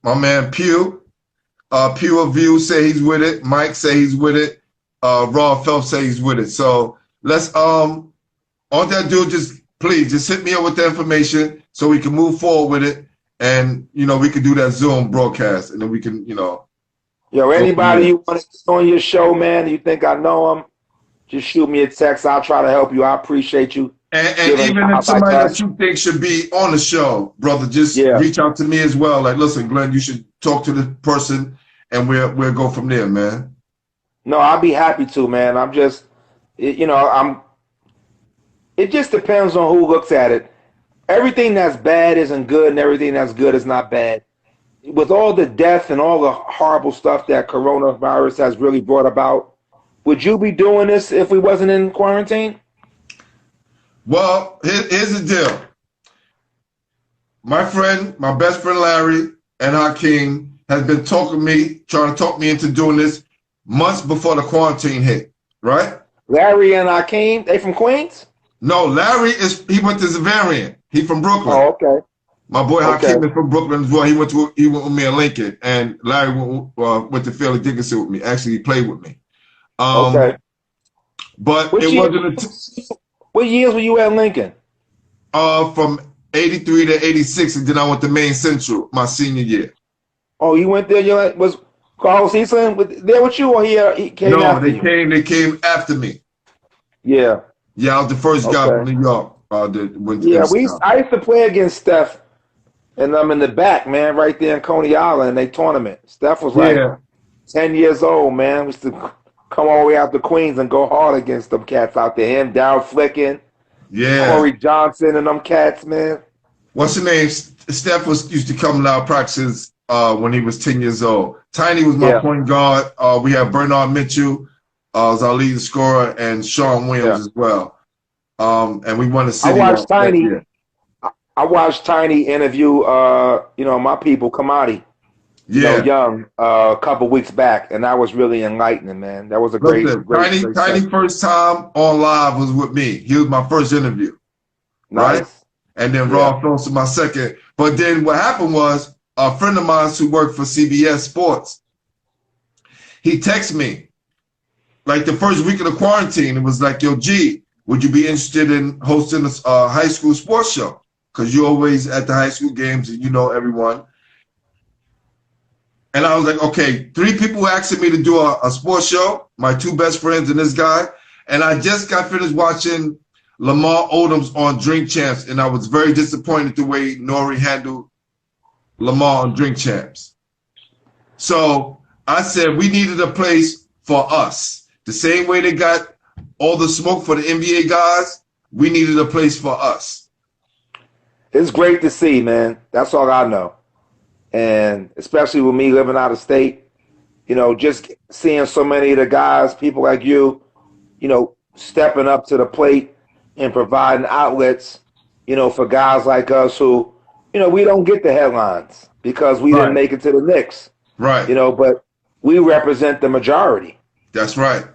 my man Pew Review say he's with it. Mike say he's with it. Raw Phelps say he's with it. So let's all that do please hit me up with the information so we can move forward with it, and we can do that Zoom broadcast, and then we can anybody you want to get on your show, man, you think I know them, just shoot me a text. I'll try to help you. I appreciate you. And even if somebody that you think should be on the show, brother, just reach out to me as well. Like, listen, Glenn, you should talk to the person, and we'll go from there, man. No, I'll be happy to, man. I'm just, it just depends on who looks at it. Everything that's bad isn't good, and everything that's good is not bad. With all the death and all the horrible stuff that coronavirus has really brought about, would you be doing this if we wasn't in quarantine? Well, here's the deal. My best friend Larry and Hakeem has been trying to talk me into doing this months before the quarantine hit, right? Larry and Hakeem, they from Queens? No, Larry he went to Zavarian. He from Brooklyn. Oh, okay. My boy Hakeem is from Brooklyn as well. He went with me in Lincoln, and Larry went to Philly Dickinson with me. Actually, he played with me. Okay. But what years were you at Lincoln? From 83 to 86, and then I went to Maine Central my senior year. Oh, you went there? Was Carlos Eastland there with you, or he came after you? No, they came after me. Yeah. Yeah, I was the first guy from New York. I used to play against Steph, and I'm in the back, man, right there in Coney Island, they tournament. Steph was like 10 years old, man. We used to come all the way out to Queens and go hard against them cats out there. Him, Darryl Flickin, Corey Johnson, and them cats, man. What's your name? Steph used to come to our practices when he was 10 years old. Tiny was my point guard. We had Bernard Mitchell. was our leading scorer, and Sean Williams as well. And we won the city. I watched Tiny interview, my people, Kamadi, Young, a couple weeks back, and that was really enlightening, man. That was a great Tiny first time on live was with me. He was my first interview. Nice. Right? And then Rob Phillips was my second. But then what happened was a friend of mine who worked for CBS Sports, he texted me like the first week of the quarantine. It was like, yo, G, would you be interested in hosting a high school sports show? Because you're always at the high school games and you know everyone. And I was like, okay, 3 people asking me to do a sports show, my 2 best friends and this guy. And I just got finished watching Lamar Odom's on Drink Champs, and I was very disappointed the way Nori handled Lamar on Drink Champs. So I said we needed a place for us. The same way they got all the smoke for the NBA guys, we needed a place for us. It's great to see, man. That's all I know. And especially with me living out of state, just seeing so many of the guys, people like you, stepping up to the plate and providing outlets, for guys like us who, we don't get the headlines because we didn't make it to the Knicks. Right. But we represent the majority. That's right.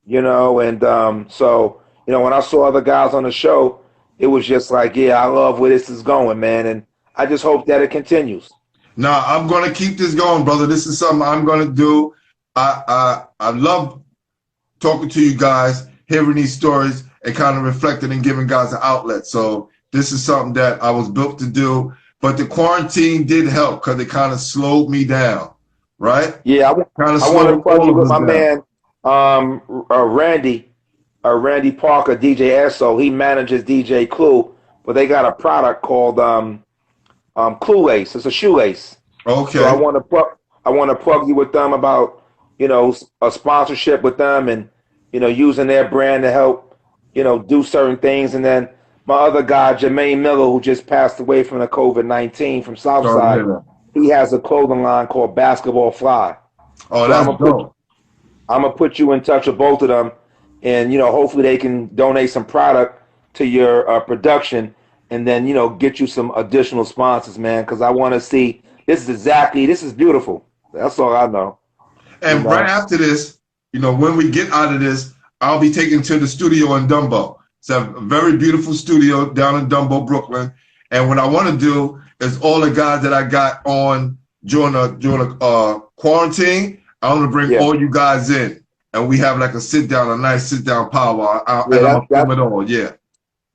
So, when I saw other guys on the show, it was just like, I love where this is going, man. And I just hope that it continues. Now, I'm going to keep this going, brother. This is something I'm going to do. I love talking to you guys, hearing these stories, and kind of reflecting and giving guys an outlet. So this is something that I was built to do. But the quarantine did help because it kind of slowed me down, right? Yeah, I want to plug you with my man, Randy Parker, DJ Esso. He manages DJ Clue, but they got a product called Clue Lace. It's a shoelace. Okay. So I want to plug you with them about a sponsorship with them and using their brand to help do certain things. And then my other guy, Jermaine Miller, who just passed away from the COVID-19 from Southside, he has a clothing line called Basketball Fly. Oh, that's dope. I'm going to put you in touch with both of them, and, hopefully they can donate some product to your production and then, get you some additional sponsors, man, because I want to see this is beautiful. That's all I know. And right after this, when we get out of this, I'll be taken to the studio in Dumbo. It's a very beautiful studio down in Dumbo, Brooklyn. And what I want to do is all the guys that I got on during the quarantine, I want to bring all you guys in. And we have like a nice sit-down power.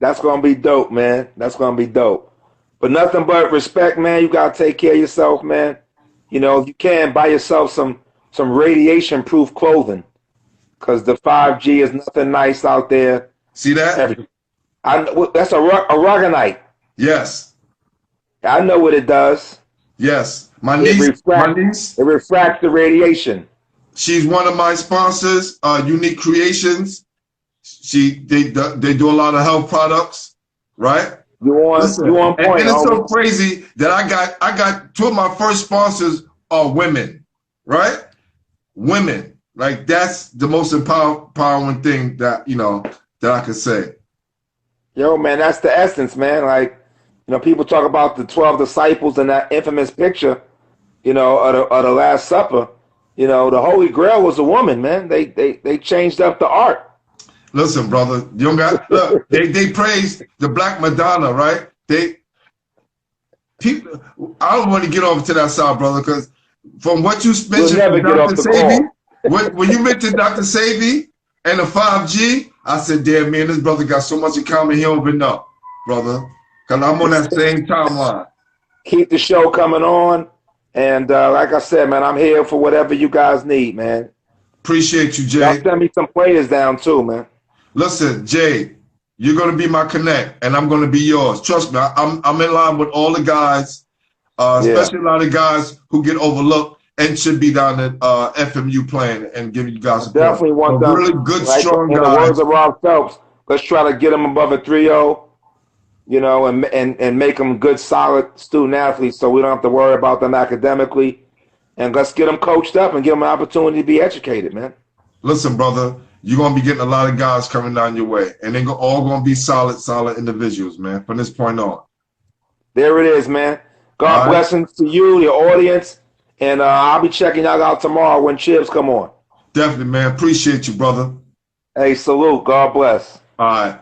That's going to be dope, man. That's going to be dope. But nothing but respect, man. You got to take care of yourself, man. If you can, buy yourself some radiation-proof clothing. Because the 5G is nothing nice out there. See that? That's a rugonite. Yes. I know what it does. Yes. My niece. It refracts the radiation. She's one of my sponsors, Unique Creations. They do a lot of health products, right? You on point. And it's so crazy that I got 2 of my first sponsors are women, right? Women. Like that's the most empowering thing that that I could say. Yo, man, that's the essence, man. Like, people talk about the 12 disciples and that infamous picture, of the Last Supper. The Holy Grail was a woman, man. They changed up the art. Listen, brother, you don't got look. They praised the Black Madonna, right? I don't want to get over to that side, brother, because from what you mentioned, Dr. Savy, when you mentioned Dr. Savy and the 5G, I said, damn, man, this brother got so much in common he don't even know, brother, because I'm on that same timeline. Keep the show coming on, and like I said, man, I'm here for whatever you guys need, man. Appreciate you, Jay. Y'all send me some players down too, man. Listen, Jay, you're going to be my connect, and I'm going to be yours. Trust me, I'm in line with all the guys, especially a lot of guys who get overlooked and should be down at FMU playing and giving you guys support. Definitely want them. Really good, strong guys. In the words of Rob Phelps, let's try to get them above a 3-0, and make them good, solid student athletes so we don't have to worry about them academically. And let's get them coached up and give them an opportunity to be educated, man. listen, brother, you're gonna be getting a lot of guys coming down your way, and they're all gonna be solid individuals, man. From this point on. There it is, man. God All right. blessings to you, your audience, and I'll be checking y'all out tomorrow when Chibs come on. Definitely, man. Appreciate you, brother. Hey, salute. God bless. All right.